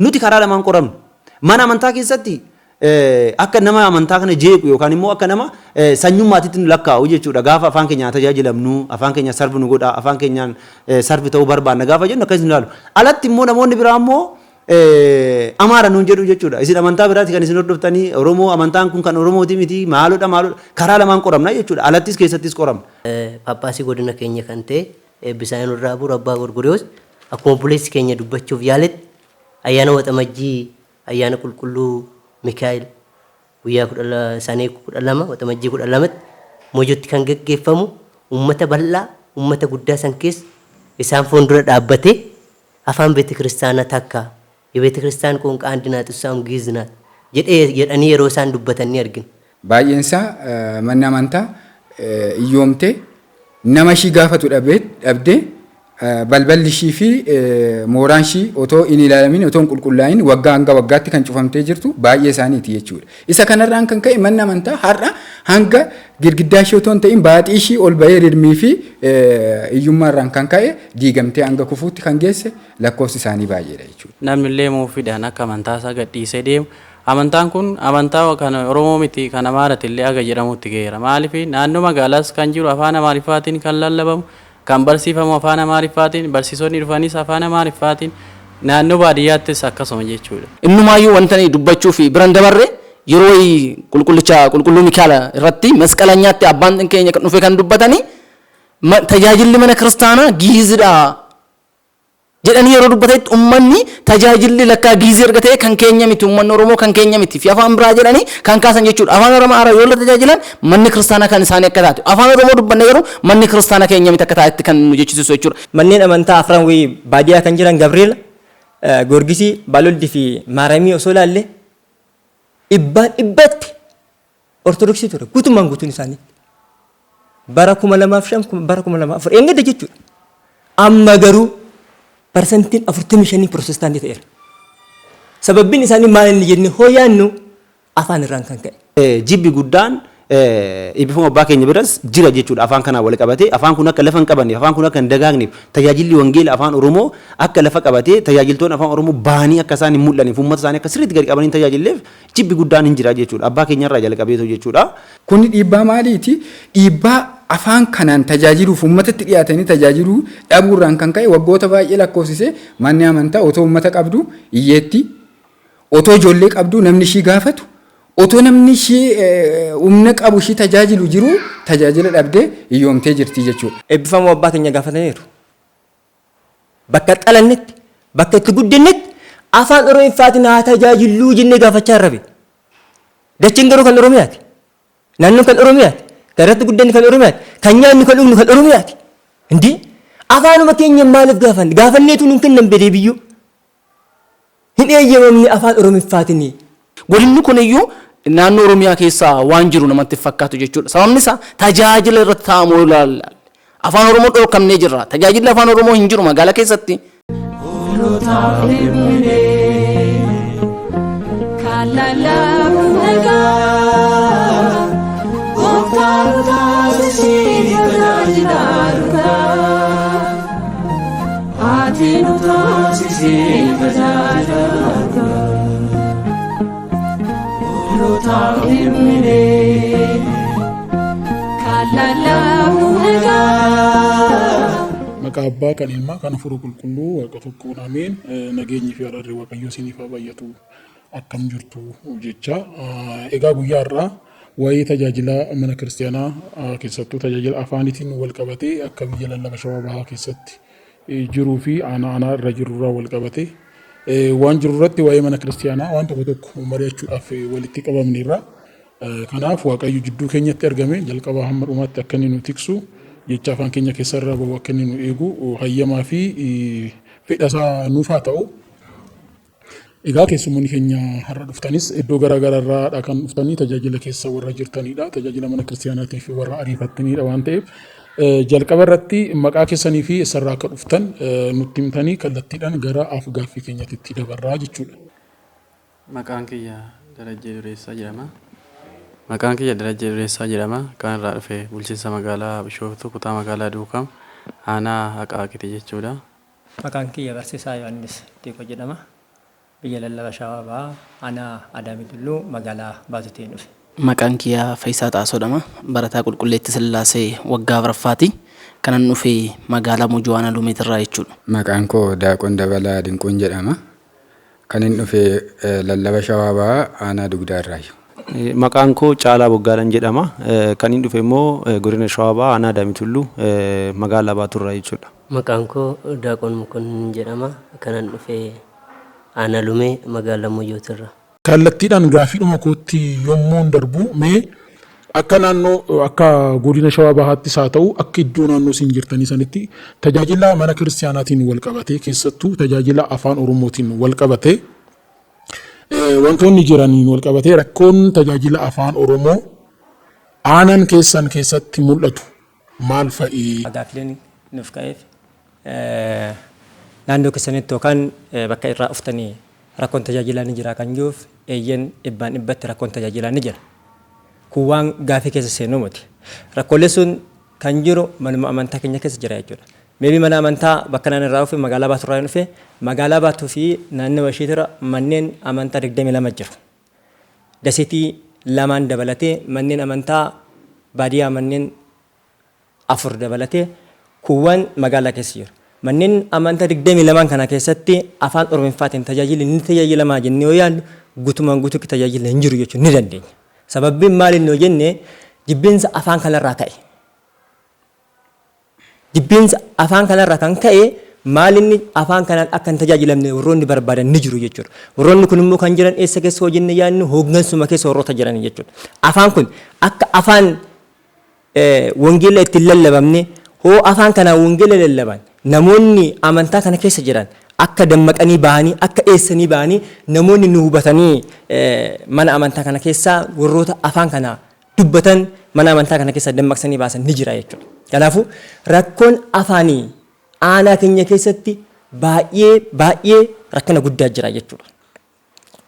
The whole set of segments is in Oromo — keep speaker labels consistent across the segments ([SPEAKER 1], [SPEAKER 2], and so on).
[SPEAKER 1] Nuti karaa lamaan qoramnu. Mana amantaa keessatti akka nama amantaa kana jeequ yookaan immoo akka nama sanyummaatitti nu lakkaa'u jechuudha. Gaafa afaan keenyaan tajaajilamnu, afaan keenya sarbi nu godha, afaan keenyaan sarbi ta'uu barbaanna gaafa jennu akkasii nu ilaalu. Alatti immoo namoonni biraa immoo amaara nuun jedhu jechuudha. Isin amantaa biraatti kan isin hordoftanii Oromoo amantaan kun kan Oromooti miti maalodha karaa lamaan qoramna jechuudha. Alattis keessattis qoramna.
[SPEAKER 2] Paappaasii godina keenya kan ta'e Eebbisaa Nurraa Bu'uura Abbaa Gorgoriyoos akkuma buleessi keenya dubbachuuf yaaletti ayyaana waxamajjii ayyaana qulqulluu Mikaa'el guyyaa isaanii 12 waxamajjii 12tti Mojotti kan gaggeeffamu uummata bal'aa uummata guddaa san keessa isaan fuuldura dhaabbatee afaan beete kiristaanaa takka የቤተ ክርስቲያን ቋንቋ አንድናት እሷም ግዕዝ ናት jedhanii yeroo isaan dubbatan ni argina.
[SPEAKER 3] Baay'een isaa manni amantaa iyyoomtee nama ishii gaafatu dhabdee balballi ishii fi mooraan ishii otoo hin ilaalamin otoo hin qulqullaa'in waggaa hanga waggaatti kan cufamtee jirtu baay'ee isaaniiti jechuudha. Isa kanarraan kan ka'e manni amantaa har'a hanga girgiddaa ishii otoo hin ta'in baaxii ishii ol bahee rirmii fi iyyummaarraan kan ka'e diigamtee hanga kufuutti kan geesse lakkoofsi isaanii baay'eedha jechuudha.
[SPEAKER 4] Namni illee muufiidhaan akka amantaa isaa gadhiisee deemu. Amantaan kun amantaa kan Oromoo miti kan Amaaraatti illee aga jedhamutti ga'eera. Maaliif naannoo magaalaas kan jiru afaan Amaariffaatiin kan lallabamu kan barsiifamu afaan Amaariffaatiin barsiisonni dhufanis afaan Amaariffaatiin naannoo baadiyyaattis akkasuma jechuudha.
[SPEAKER 5] Innumaayyuu wanta dubbachuu fi biraan dabarre yeroo qulqulluu Mikaa'el irratti masqalanyaatti abbaan keenya kan dhufe kan dubbatanii tajaajilli mana kiristaanaa giizidha jedhanii yeroo dubbatetti uummanni tajaajilli lakkaa giizii argatee kan keenya miti uummanni Oromoo kan keenya miti fi afaan biraa jedhanii kan kaasan jechuudha. Afaan Oromoo yoo la tajaajilan manni kiristaanaa kan isaanii akka taate afaan Oromoo dubbanne yeroo manni kiristaanaa keenya miti akka taatetti kan nu jechisiisu jechuudha.
[SPEAKER 6] Manneen amantaa afran wayii baadiyyaa kan jiran Gabriel, Goorgisii, Baaloldi fi Maaramii osoo ilaalle dhibbatti Ortodoksii ture guutummaan guutuun isaanii bara 2005 bara 2004 eeggadde jechuudha. Amma garuu persentiin 45 Protestaantii ta'eera. Sababbiin isaanii maal inni jenne hooyaannu afaan irraan kan ka'e.
[SPEAKER 1] Jibbi guddaan eebbifama abbaa keenya biras jira jechuudha. Afaan kanaa wal qabatee afaan kun akka lafa hin qabanneef afaan kun akka hin dagaagneef tajaajilli wangeela afaan Oromoo akka lafa qabatee tajaajiltoonni afaan Oromoo baanii akka isaan hin mul'anneef uummata isaanii akka sirriitti gadi qabanii tajaajilleef jibbi guddaan hin jira jechuudha. Abbaa keenyarraa jalqabeetu jechuudha.
[SPEAKER 3] Kun dhiibbaa maaliiti? Dhiibbaa afaan kanaan tajaajiluuf uummatatti dhiyaatanii tajaajiluu dhabuurraan kan ka'e waggoota baay'ee lakkoofsisee manni amantaa otoo uummata qabdu iyyeetti otoo ijoollee qabdu namni ishii gaafatu otoo namni ishii humna qabu ishii tajaajilu jiru tajaajila dhabdee iyyoomtee jirti jechuudha.
[SPEAKER 6] Eebbifamoo abbaa keenya gaafataniiru. Bakka dhalannetti bakka itti guddannetti afaan Oromootiin haa tajaajiluu jennee gaafachaa jirra. Dachiin garuu kan Oromiyaati. Naannoon kan Oromiyaati. Garatti guddanni kan Oromiyaati. Kan nyaanni kan dhugnu kan Oromiyaati. Indi afaanuma keenya maaliif gaafanne? Gaafanneetu nuun kennan bedee biyyoo. Hin eeyyamamne afaan Oromootiin.
[SPEAKER 5] Godinni kun iyyuu naannoo Oromiyaa keessaa waan jiru namatti fakkaatu jechuudha. Sababni isaa tajaajila irratti taa'amuu ilaalla. Afaan Oromoo dhorkamnee jirra. Tajaajilli afaan Oromoo hin jiru magaalaa keessatti.
[SPEAKER 7] Maqaa abbaa kan ilmaa kan hafuura qulqulluu waaqa tokkoon ameen nageenyi fi araarri waaqayyoo isiniif haa baay'atu akkam jirtu jecha egaa guyyaa irraa waa'ee tajaajila mana kiristaanaa keessattuu tajaajila afaanitiin wal qabatee akka biyya lallaba shawaa bahaa keessatti jiruu fi aanaa irra jirurraa wal qabatee waan jiru irratti waa'ee mana kiristaanaa waan tokko mari'achuudhaaf walitti qabamneerra. Kanaaf waaqayyo jidduu keenyatti argame jalqabaa hamma dhumaatti akka inni nu tiksu jecha afaan keenya keessarraa bahu akka inni nu eegu hayyamaa fi fedhasaa nuuf haa ta'u. Egaa keessummoonni keenya har'a dhuftanis iddoo garaagaraarraa kan dhuftanii tajaajila keessa warra jirtanidha. Tajaajila mana kiristaanaatiif warra ariifattanidha waan ta'eef jalqaba irratti maqaa keessanii fi eessarraa akka dhuftan nutti himtanii kallattiidhaan gara af-gaaffii keenyatti dabarraa jechuudha.
[SPEAKER 4] Maqaan kiyya Darajjee Dureessaa jedhama. Maqaan kiyya Darajjee Dureessaa jedhama. Kan irraa dhufe bulchiinsa magaalaa Bishooftuu kutaa magaalaa Duukam aanaa Haqaaqiti jechuudha.
[SPEAKER 6] Maqaan kiyya Barsiisaa Yohaannis Diikoo jedhama. biyya lallaba shawaabaa aanaa Adaamii Tulluu magaalaa Baatuutiin dhufe.
[SPEAKER 5] Maqaan kiyyaa Faayisaa Xaasoodhama. Barataa Qulqulleetti Sillaasee waggaa baraffaati. Kanan dhufe magaalaa Mujuwaana Lumeetirraa jechuudha.
[SPEAKER 3] Maqaan koo Daaqoon Dabalaa Dinquun jedhama. Kanin dhufe lallaba shawaabaa aanaa Dugdaarraayu.
[SPEAKER 1] Maqaan koo Caalaa Boggaadhaan jedhama. Kan inni dhufe immoo godina Shawaabaa aanaa Adaamii Tulluu magaalaa Baatuurraa jechuudha.
[SPEAKER 2] Maqaan koo Daaqoon Mukonnin jedhama. Kanan dhufe aanaa Lumee magaalaa Moyyootirraa.
[SPEAKER 7] Kallattiidhaan gaafiidhuma kootti yommuu darbu mee akka naannoo akka godina Shawaa Bahaattis haa ta'u akka iddoo naannoo isin jirtanii sanitti tajaajila mana kiristaanaatiin wal qabatee keessattuu tajaajila afaan Oromootiin wal qabatee wantoonni jiraniin wal qabatee rakkoon tajaajila afaan Oromoo aanaan keessan keessatti mul'atu maal fa'i?
[SPEAKER 6] Gaaffileen nuuf ka'eef naannoo keessanitti yookaan bakka irraa dhuftanii rakkoon tajaajilaa ni jira kan jiruuf eeyyen dhibbaan dhibbatti rakkoon tajaajilaa ni jira. Kun waan gaaffii keessa seenuu miti. Rakkoolee sun kan jiru manuma amantaa keenya keessa jira jechuudha. Meebii mana amantaa bakka naan irraa dhufe magaalaa Baatuurraa dhufe magaalaa Baatuu fi naannoo isheetira manneen amantaa 22 jiru. Daseetii lamaan dabalatee manneen amantaa baadiyyaa manneen 4 dabalatee kuuwwan magaalaa keessa jiru. Manneen amantaa 22 kana keessatti afaan Oromootiin tajaajilli ni tajaajilamaa jennee yoo yaadnu guutumaan guutuutti tajaajilli hin jiru jechuun ni dandeenya. Sababbiin maali noo jenne jibbinsa afaan kanarraa ka'e. Jibbinsa afaan kanarraa kan ka'e maalinni afaan kanaan akka hin tajaajilamne warroonni barbaadan ni jiru jechuudha. Warroonni kun immoo kan jiran eessa keessa hoo jenne yaadnu hooggansuma keessa warroota jiran jechuudha. Afaan kun akka afaan wangeela ittiin lallabamne hoo afaan kanaan wangeela lallaban namoonni amantaa kana keessa jiran akka dammaqanii bahanii akka eessanii bahanii namoonni nu hubatanii mana amantaa kana keessa warroota afaan kana dubbatan mana amantaa kana keessa dammaqsanii baasan ni jira jechuudha. Kanaafuu rakkoon afaanii aanaa keenya keessatti baay'ee rakkina guddaa jira jechuudha.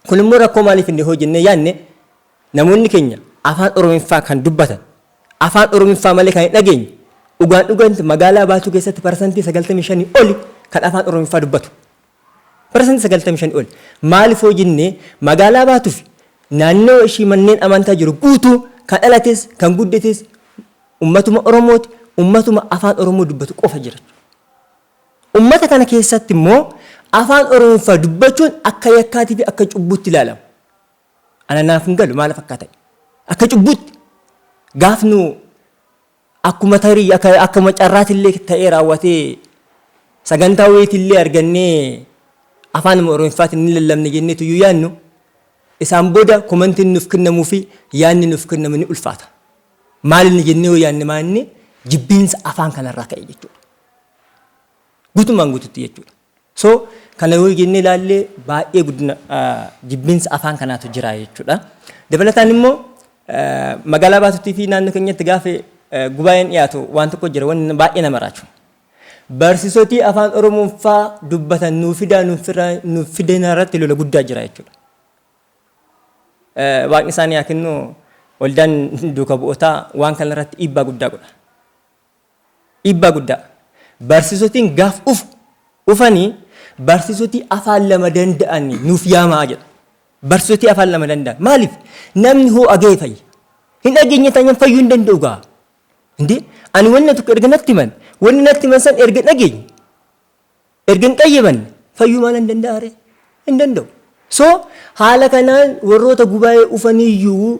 [SPEAKER 6] Kun immoo rakkoo maaliif inni hoo jennee yaadne namoonni keenya afaan Oromiffaa kan dubbatan afaan Oromiffaa malee kan hin dhageenye dhugaanti magaalaa Baatuu keessatti parsantii 95 oli kan afaan Oromiffaa dubbatu. Parsantii 95 oli. Maaliif hoo jennee magaalaa Baatuu fi naannoo ishii manneen amantaa jiru guutuu kan dhalates kan guddates ummatuma Oromooti ummatuma afaan Oromoo dubbatu qofa jira. Ummata kana keessatti immoo afaan Oromiffaa dubbachuun akka yakkaatii fi akka cubbuutti ilaalama. Ana naaf hin galu maal fakkaata? Akka cubbuutti gaafnu akkuma tarii akkuma carraatillee ta'ee raawwatee sagantaa wayiitillee argannee afaan Oromiffaatiin ni lallabne jenneetu iyyuu yaadnu isaan booda komantiin nuuf kennamuu fi yaadni nuuf kennamu ni ulfaata. Maali jennee yoo yaadne maanni jibbiinsa afaan kanarraa ka'e jechuudha. Guutumaan guututti jechuudha. So kana yoo jennee ilaallee baay'ee guddina jibbiinsa afaan kanaatu jira jechuudha. Dabalataan immoo magaalaa Baatuutii fi naannoo keenyatti gaafa gubaa'een dhiyaatu waan tokko jira waan baay'ee nama raachu. Barsiisoti afaan Oromoffaa dubbatan nuuf fidan irratti lola guddaa jira jechuudha. Waaqni isaanii haa kennu waldaan duuka bu'ootaa waan kana irratti dhiibbaa guddaa godha. Dhiibbaa guddaa. Barsiisotiin gaaf ufanii barsiisoti afaan lama danda'an nuuf yaamaa jedha. Barsiisoti afaan lama danda'an. Maaliif? Namni hoo agee fayya. Hin dhageenye ta'an fayyuu hin danda'u gaa. Hindi ani wanna tokko erga natti himan wanni natti himan san erga dhageenye erga hin qayyaban fayyuu maal hin danda'are hin danda'u. So haala kanaan warroota gubaa'ee ufaniyyuu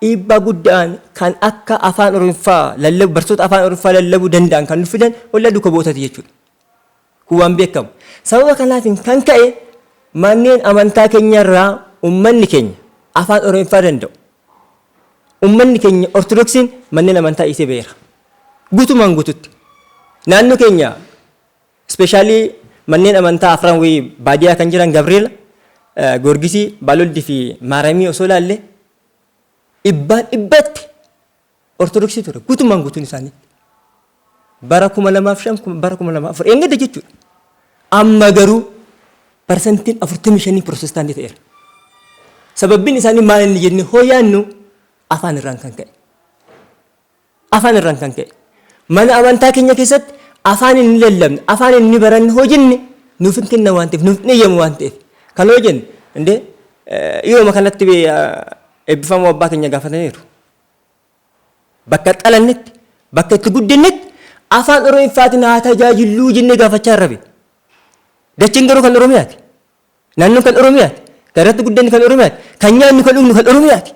[SPEAKER 6] dhiibbaa guddaan kan akka afaan Oromiffaa lallabu barsiisota afaan Oromiffaa lallabuu danda'an kan nuuf fidan walla duuka bu'ootati jechuudha. Kun waan beekamu. Sababa kanaatiin kan ka'e manneen amantaa keenyarraa ummanni keenya afaan Oromiffaa danda'u. Ummanni keenya Ortodoksiin manneen amantaa isee beera. Guutumaan guututti. Naannoo keenya ispeeshaalii manneen amantaa afran wayii baadiyyaa kan jiran Gabriel, Goorgisii, Baaloldi fi Maaramii osoo ilaalle dhibbatti Ortodoksii ture. Guutumaan guutuun isaanii. Bara 2005 bara 2004 eeggadde jechuudha. Amma garuu parsantiin 45 Pirotestaantii ta'eera. Sababbiin isaanii maal inni jennee hoo yaadnu afaan irraan kan ka'e. Afaan irraan kan ka'e. Mana amantaa keenya keessatti afaan inni lallabne, afaan inni baranne hoo jenne nuuf hin kenna waan ta'eef, nuuf hin eeyyamu waan ta'eef. Kaloo jennu indee yeroo kanatti eebbifamuu abbaa keenya gaafataniiru. Bakka xalannetti bakka itti guddinnetti afaan Oromiifaatiin haa tajaajilluu jennee gaafachaa jirra. Dachiin garuu kan Oromiyaati. Naannoon kan Oromiyaati. Kan irratti guddanni kan Oromiyaati. Kan nyaanni kan dhugnu kan Oromiyaati.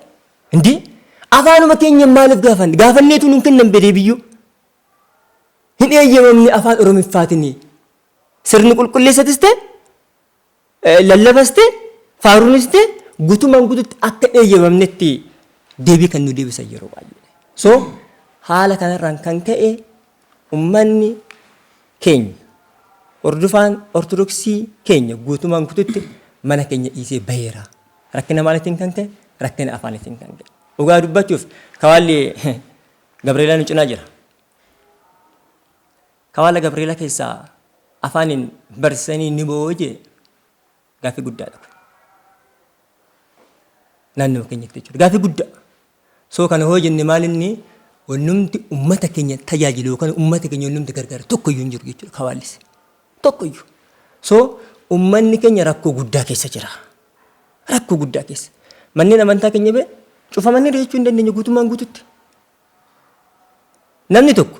[SPEAKER 6] Indee afaanuma keenya maaliif gaafanne? Gaafanneetu nuun kennan bedee biyyoo. Hin eeyyamamne afaan Oromiifaatiin sirni qulqulleessatis ta'e lallabas ta'e faaruunis ta'e guutumaan guututti akka eeyyamamnetti deebii kan nu deebisan yeroo baay'ee. So haala kanarraan kan ka'e ummanni keenya hordofaan ortodoksii keenya guutumaan guututti mana keenya dhiisee baheera. Rakkina maaliitiin kan ka'e? Rakkina afaanitiin kan ka'e. Dhugaa dubbachuuf kawaalli Gabreelaa nu cinaa jira. Kawaala Gabreelaa keessaa afaaniin barsiisanii ni booje gaaffii guddaadha. Naannoo keenyatti jechuudha. Gaaffii guddaa. So kana hoo jenne maalinni wannumti ummata keenya tajaajilu yookaan ummata keenya wannumti gargaara tokkoyyuu hin jiru jechuudha kawaallis. Tokkoyyuu. So ummanni keenya rakkoo guddaa keessa jira. Rakkoo guddaa keessa. Manneen amantaa keenya bee cufamanii jechuu hin dandeenye guutumaan guututti. Namni tokko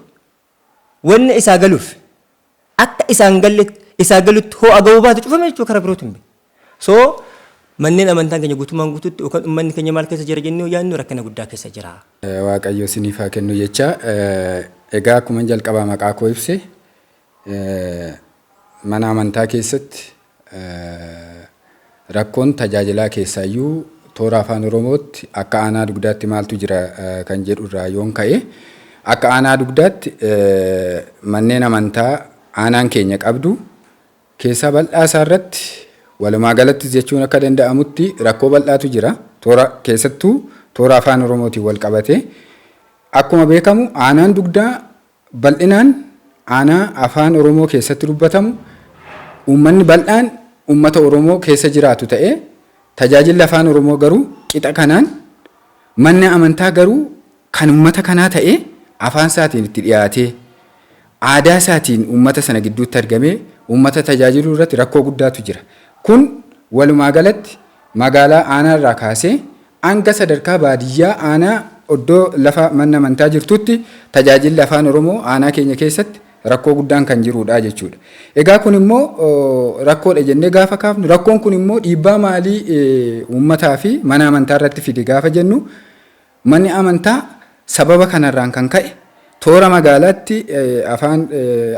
[SPEAKER 6] wanni isaa galuuf akka isaa galutti hoo agabuu baatu cufame jechuudha karaa birootiin. So manneen amantaa keenya guutumaan guututti yookaan ummanni keenya maal keessa jira jennee yaadnu rakkina guddaa keessa jira.
[SPEAKER 3] Waaqayyo siniif haa kennu jecha egaa akkuma jalqabaa maqaa koo ibse mana amantaa keessatti rakkoon tajaajilaa keessaayyuu toora afaan Oromootti akka aanaa dugdaatti maaltu jira kan jedhu irraa yoon ka'e akka aanaa dugdaatti manneen amantaa aanaan keenya qabdu keessa bal'aa isaarratti walumaa galatti jechuun akka danda'amutti rakkoo bal'aatu jira. Toora keessattuu toora afaan Oromootiin wal qabate akkuma beekamu aanaan dugdaa bal'inaan aanaa afaan Oromoo keessatti dubbatamu uummanni bal'aan uummata Oromoo keessa jiraatu ta'ee tajaajilli afaan Oromoo garuu qixa kanaan manni amantaa garuu kan uummata kanaa ta'ee afaan isaatiin itti dhiyaatee aadaa isaatiin uummata sana gidduutti argamee uummata tajaajiluu irratti rakkoo guddaatu jira. Kun walumaa galatti magaalaa aanaa irraa kaasee hanga sadarkaa baadiyyaa aanaa oddoo lafa manni amantaa jirtutti tajaajilli afaan Oromoo aanaa keenya keessatti rakkoo guddaan kan jirudha jechuudha. Egaa kun immoo rakkoodha jennee gaafa kaafnu rakkoon kun immoo dhiibbaa maalii uummataa fi mana amantaa irratti fide gaafa jennu manni amantaa sababa kanarraan kan ka'e toora magaalaatti afaan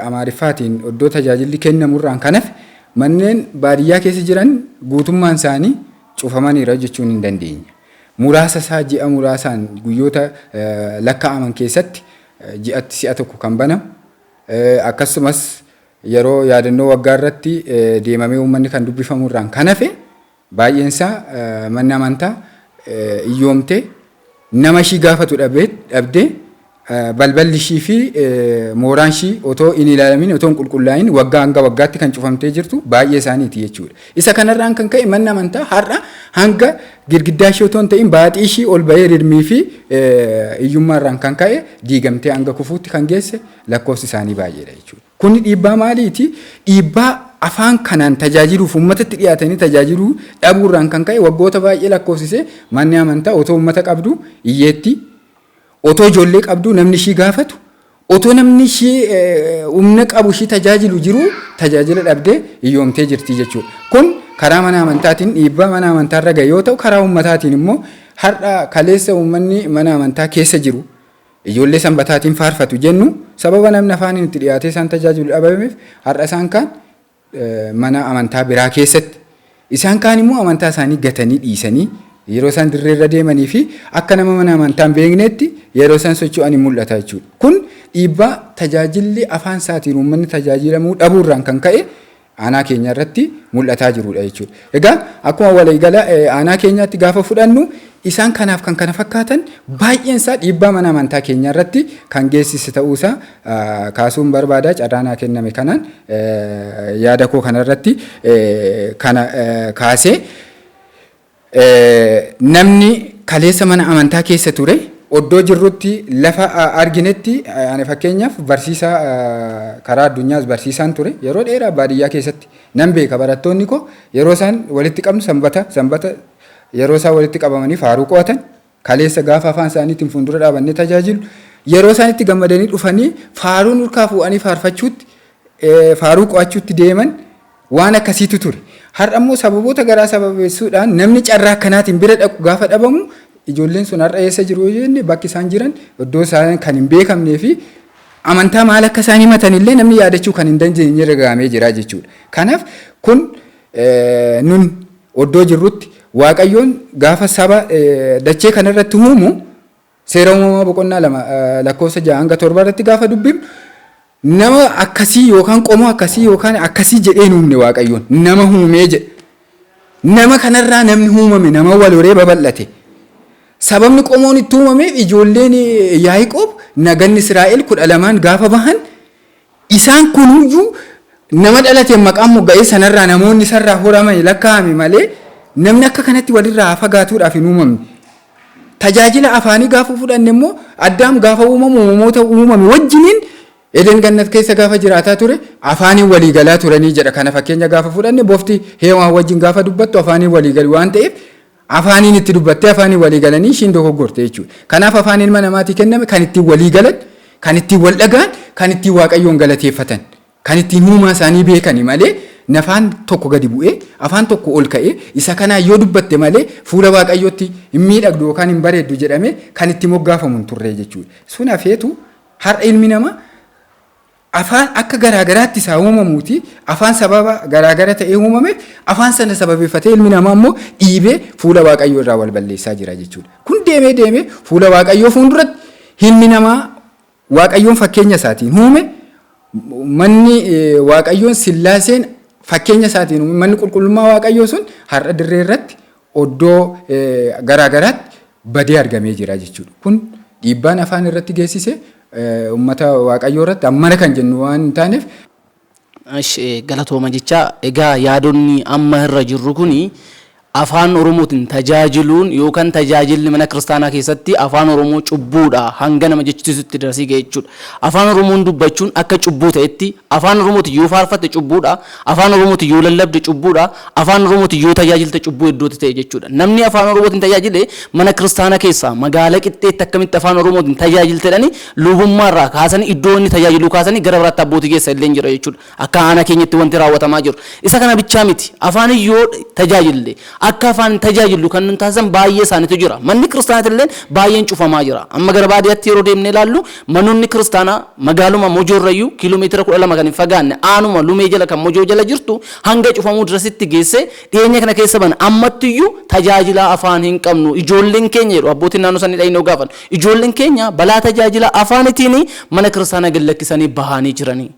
[SPEAKER 3] Amaariffaatiin oddoo tajaajilli kennamurraan kan hafe manneen baadiyyaa keessa jiran guutummaan isaanii cufamaniira jechuun hin dandeenya. Muraasa isaa ji'a muraasaan guyyoota lakkaa'aman keessatti ji'atti si'a tokko kan banamu akkasumas yeroo yaadannoo waggaa irratti deemamee uummanni kan dubbifamurraan kan hafe baay'een isaa manni amantaa iyyoomtee nama ishii gaafatu dhabdee balballi ishii fi mooraan ishii otoo hin ilaalamin otoo hin qulqullaa'in waggaa hanga waggaatti kan cufamtee jirtu baay'ee isaaniiti jechuudha. Isa kanarraan kan ka'e manni amantaa har'a hanga girgiddaa ishii otoo hin ta'in baaxii ishii ol bahee rirmii fi hiyyummaarraan kan ka'e diigamtee hanga kufuutti kan geesse lakkoofsi isaanii baay'eedha jechuudha. Kun dhiibbaa maaliiti? Dhiibbaa afaan kanaan tajaajiluuf uummatatti dhiyaatanii tajaajiluu dhabuurraan kan ka'e waggoota baay'ee lakkoofsisee manni amantaa otoo uummata qabdu hiyyeetti otoo ijoollee qabdu namni ishii gaafatu otoo namni ishii humna qabu ishii tajaajilu jiru tajaajila dhabdee hiyyoomtee jirti jechuudha. Kun karaa mana amantaatiin dhiibbaa mana amantaarra gahe yoo ta'u karaa uummataatiin immoo har'a kaleessa uummanni mana amantaa keessa jiru ijoollee sanbataatiin faarfatu jennu sababa namni afaaniin itti dhiyaatee isaan tajaajilu dhabameef har'a isaan kaan mana amantaa biraa keessatti isaan kaan immoo amantaa isaanii gatanii dhiisanii yeroo isaan dirreerra deemanii fi akka nama mana amantaa hin beeknetti yeroo isaan socho'an hin mul'ata jechuudha. Kun dhiibbaa tajaajilli afaan isaatiin uummanni tajaajilamuu dhabuurraan kan ka'e aanaa keenya irratti mul'ataa jirudha jechuudha. Egaa akkuma waliigala aanaa keenyaatti gaafa fudhannu isaan kanaaf kan kana fakkaatan baay'een isaa dhiibbaa mana amantaa keenya irratti kan geessise ta'uusaa kaasuun barbaada. Carraanaa kenname kanaan yaada koo kanarratti kana kaasee namni kaleessa mana amantaa keessa ture oddoo jirrutti lafa arginetti ani fakkeenyaaf barsiisaa karaa addunyaas barsiisaan ture yeroo dheeraa baadiyyaa keessatti nan beeka barattoonni koo yeroo isaan walitti qabnu sanbata yeroo isaan walitti qabamanii faaruu qo'atan kaleessa gaafa afaan isaaniitiin fuuldura dhaabannee tajaajilu yeroo isaan itti gammadanii dhufanii faaruu nurkaa fuudhanii faarfachuutti faaruu qo'achuutti deeman waan akkasiitu ture. Har'a immoo sababoota garaa sababeessuudhaan namni carraa akkanaatiin bira dhaqu gaafa dhabamu ijoolleen sun har'a eessa jiru jenne bakki isaan jiran iddoo isaan kan hin beekamnee fi amantaa maal akka isaan himatan illee namni yaadachuu kan hin dandeenye irra gahamee jira jechuudha. Kanaaf kun nun iddoo jirrutti Waaqayyoon gaafa saba dachee kanarratti uumu seera uumamaa boqonnaa 2 lakkoofsa 6 hanga 7 irratti gaafa dubbifnu nama akkasii yookaan qomoo akkasii yookaan akkasii jedhee uumne Waaqayyoon nama uumee jedha. Nama kanarraa namni uumame nama wal horee babal'ate. Sababni qomoon itti uumameef ijoolleen Yaaqoob naganni Israa'el 12 gaafa bahan isaan kunuyyuu nama dhalate maqaan mogga'ee sanarraa namoonni sarraa horaman lakkaa'ame malee namni akka kanatti walirraa fagaatuudhaaf hin uumamne. Tajaajila afaanii gaafa fudhanne immoo Addaam gaafa uumamu uumamoota uumame wajjiniin Eden gannat keessa gaafa jiraataa ture afaaniin walii galaa turanii jedha. Kana fakkeenya gaafa fudhanne bofti Heewaan wajjin gaafa dubbattu afaaniin walii gali waan ta'eef afaaniin itti dubbattee afaaniin walii galanii ishiin dogoggorte jechuudha. Kanaaf afaaniin ilma namaatii kenname kan ittiin walii galan, kan ittiin wal dhagaan, kan ittiin Waaqayyoon galateeffatan, kan ittiin uumaa isaanii beekani malee nafaan tokko gadi bu'ee afaan tokko ol ka'ee isa kanaa yoo dubbatte malee fuula Waaqayyootti hin miidhagdu yookaan hin bareeddu jedhamee kan itti moggaafamu hin turre jechuudha. Sun hafeetu har'a ilmi namaa afaan akka garaagaraatti isaa uumamuuti afaan sababa garaagara ta'ee uumame afaan sana sababeeffatee ilmi namaa immoo dhiibee fuula Waaqayyoo irraa wal balleessaa jira jechuudha. Kun deemee fuula Waaqayyoo fuulduratti ilmi namaa Waaqayyoon fakkeenya isaatiin uume manni Waaqayyoon Sillaaseen fakkeenya isaatiin uume manni qulqullummaa Waaqayyoo sun har'a dirree irratti oddoo garaagaraatti badee argamee jira jechuudha. Kun dhiibbaan afaan irratti geessise ummata Waaqayyoo irratti ammana kan jennu waan hin taaneef.
[SPEAKER 5] Galatooma jecha egaa yaadonni amma irra jirru kuni afaan Oromootiin tajaajiluun yookaan tajaajilli mana kiristaanaa keessatti afaan Oromoo cubbuudha hanga nama jechisiisutti darsii ga'e jechuudha. Afaan Oromoon dubbachuun akka cubbuu ta'etti afaan Oromootiin yoo faarfatte cubbuudha, afaan Oromootiin yoo lallabde cubbuudha, afaan Oromootiin yoo tajaajilte cubbuu iddootti ta'e jechuudha. Namni afaan Oromootiin tajaajile mana kiristaanaa keessaa magaalaa qixxeetti akkamitti afaan Oromootiin tajaajiltedhani lubummaarraa kaasanii iddoo inni tajaajilu kaasanii gara biraatti abbootii keessa illee jira jechuudha. Akka aanaa keenyatti wanti raawwatamaa jiru. Isa kana bichaa miti. Afaan yoo tajaajille akka afaan tajaajilu kan nun taasisan baay'ee isaaniitu jira. Manni kiristaanaa illee baay'een cufamaa jira. Amma gara baadiyyaatti yeroo deemnee ilaallu manoonni kiristaanaa magaaluma Mojoorrayyuu kiiloomeetira 12 kan hin fagaanne aanuma lumee jala kan Mojoo jala jirtu hanga cufamuu dirasitti geesse dhiyeenya kana keessa bana ammattiyyuu tajaajila afaan hin qabnu. Ijoolleen keenya jedhu abbootiin naannoo sanii dhahinoo gaafan ijoolleen keenya balaa tajaajila afaanitiin mana kiristaanaa gallakkisanii bahanii jiranii.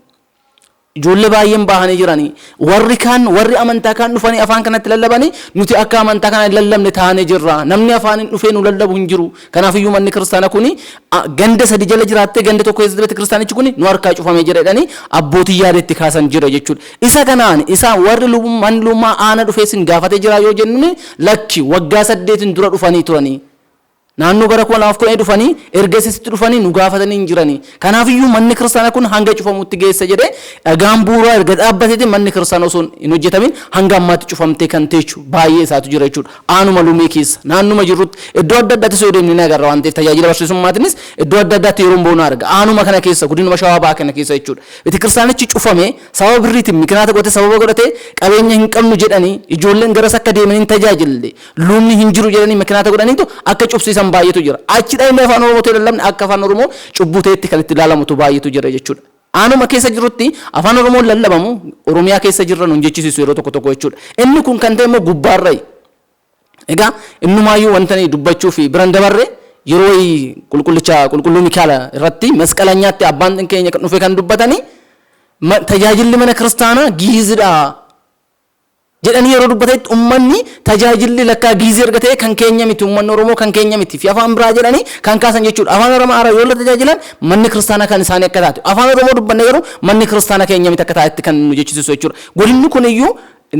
[SPEAKER 5] Ijoollee baay'een bahanii jiranii warri amantaa kan dhufanii afaan kanatti lallabanii nuti akka amantaa kana lallabne taanee jirra. Namni afaan dhufee nu lallabu hin jiru. Kanaafiyyuu manni kiristaanaa kuni ganda sadi jala jiraattee ganda tokko keessatti beekte kiristaanichi kuni nu harkaa cufamee jira jedhanii abbootii yaadetti kaasan jira jechuudha. Isa kanaan isa warri manni lummaa aana dhufee sin gaafatee jira yoo jennu lakki waggaa 8 dura dhufanii turanii. Naannoo bara 2010 dhufanii ergasitti dhufanii nu gaafatanii hin jiranii. Kanaafiyyuu manni kiristaanaa kun hanga cufamutti geessa jedhee dhagaan bu'uuraa erga dhaabbateetiin manni kiristaanaa osoo hin hojjetamin hanga ammaatti cufamtee kan teechu baay'ee isaatu jira jechuudha. Aanuma lumee keessa naannuma jirrutti iddoo adda addaatti soo deemnee ni agarra waan ta'eef tajaajila barsiisummaatiinis iddoo adda addaatti yeroo boonu arga. Aanuma kana keessa godinuma Shawaa Bahaa kana keessa jechuudha. Beeti kiristaanichi cufame sababa birriitiin mikinaata godhate sababa godhate qabeenya hin qabnu jedhanii ijoolleen garas akka deemanii tajaajille luumni hin jiru jedhanii mikinaata godhaniitu akka cufsiisan baay'eetu jira. Achi dhaayimee afaan Oromoo ta'e lallabni akka afaan Oromoo cubbuu ta'etti kan itti ilaalamutu baay'eetu jira jechuudha. Aanuma keessa jirutti afaan Oromoon lallabamu Oromiyaa keessa jirran hin jechisiisu yeroo tokko tokko jechuudha. Inni kun kan ta'e immoo gubbaarra. Egaa innumaayyuu wanta dubbachuu fi biran dabarre yeroo qulqulluu Mikaala irratti masqalanyaatti abbaan keenya kan dhufe kan dubbatanii tajaajilli mana kiristaanaa giizidha. Jedhanii yeroo dubbatetti ummanni tajaajilli lakkaa giizii erga ta'e kan keenya miti ummanni Oromoo kan keenya miti fi afaan biraa jedhanii kan kaasan jechuudha. Afaan Oromoo yoo la tajaajilan manni kiristaanaa kan isaanii akka taate afaan Oromoo dubbanne garuu manni kiristaanaa keenya miti akka taatetti kan nu jechisiisu jechuudha. Godinni kun iyyuu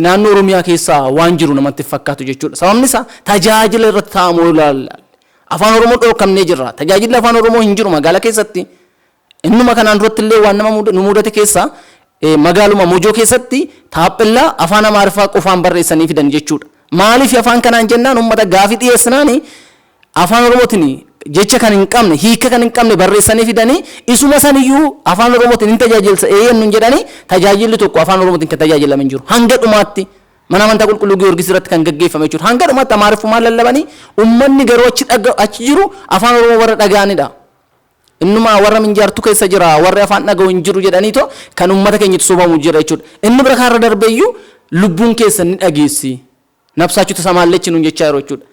[SPEAKER 5] naannoo Oromiyaa keessaa waan jiru namatti fakkaatu jechuudha. Sababni isaa tajaajila irratti taa'amuu ilaalla. Afaan Oromoo dhorkamnee jirra. Tajaajilli afaan Oromoo hin jiru magaalaa keessatti. Innuma kanaan duratti illee waan nama nu mudate keessa magaaluma Mojoo keessatti taappellaa afaan Amaariffaa qofaan barreessanii fidan jechuudha. Maaliif afaan kanaan jennaan uummata gaafii dhiyeessinaani afaan Oromootiin jecha kan hin qabne hiika kan hin qabne barreessanii fidanii isuma saniyyuu afaan Oromootiin hin tajaajilsa eenyu jedhanii tajaajilli tokko afaan Oromootiin kan tajaajilaman jiru. Hanga dhumaatti mana amantaa qulqulluu Giyoorgis irratti kan gaggeeffame jechuudha. Hanga dhumaatti Amaariffummaan lallabanii uummanni garuu achi jiru afaan Oromoo warra dhaga'anidha. Innuma warra minjaartuu keessa jira warra afaan dhaga'u hin jiru jedhanii too kan uummata keenyatti sobamu jira jechuudha. Inni bira kaarra darbeeyyuu lubbuun keessa ni dhageessi. Nabsaachuutu samaallechi nuun jechaa jiru jechuudha.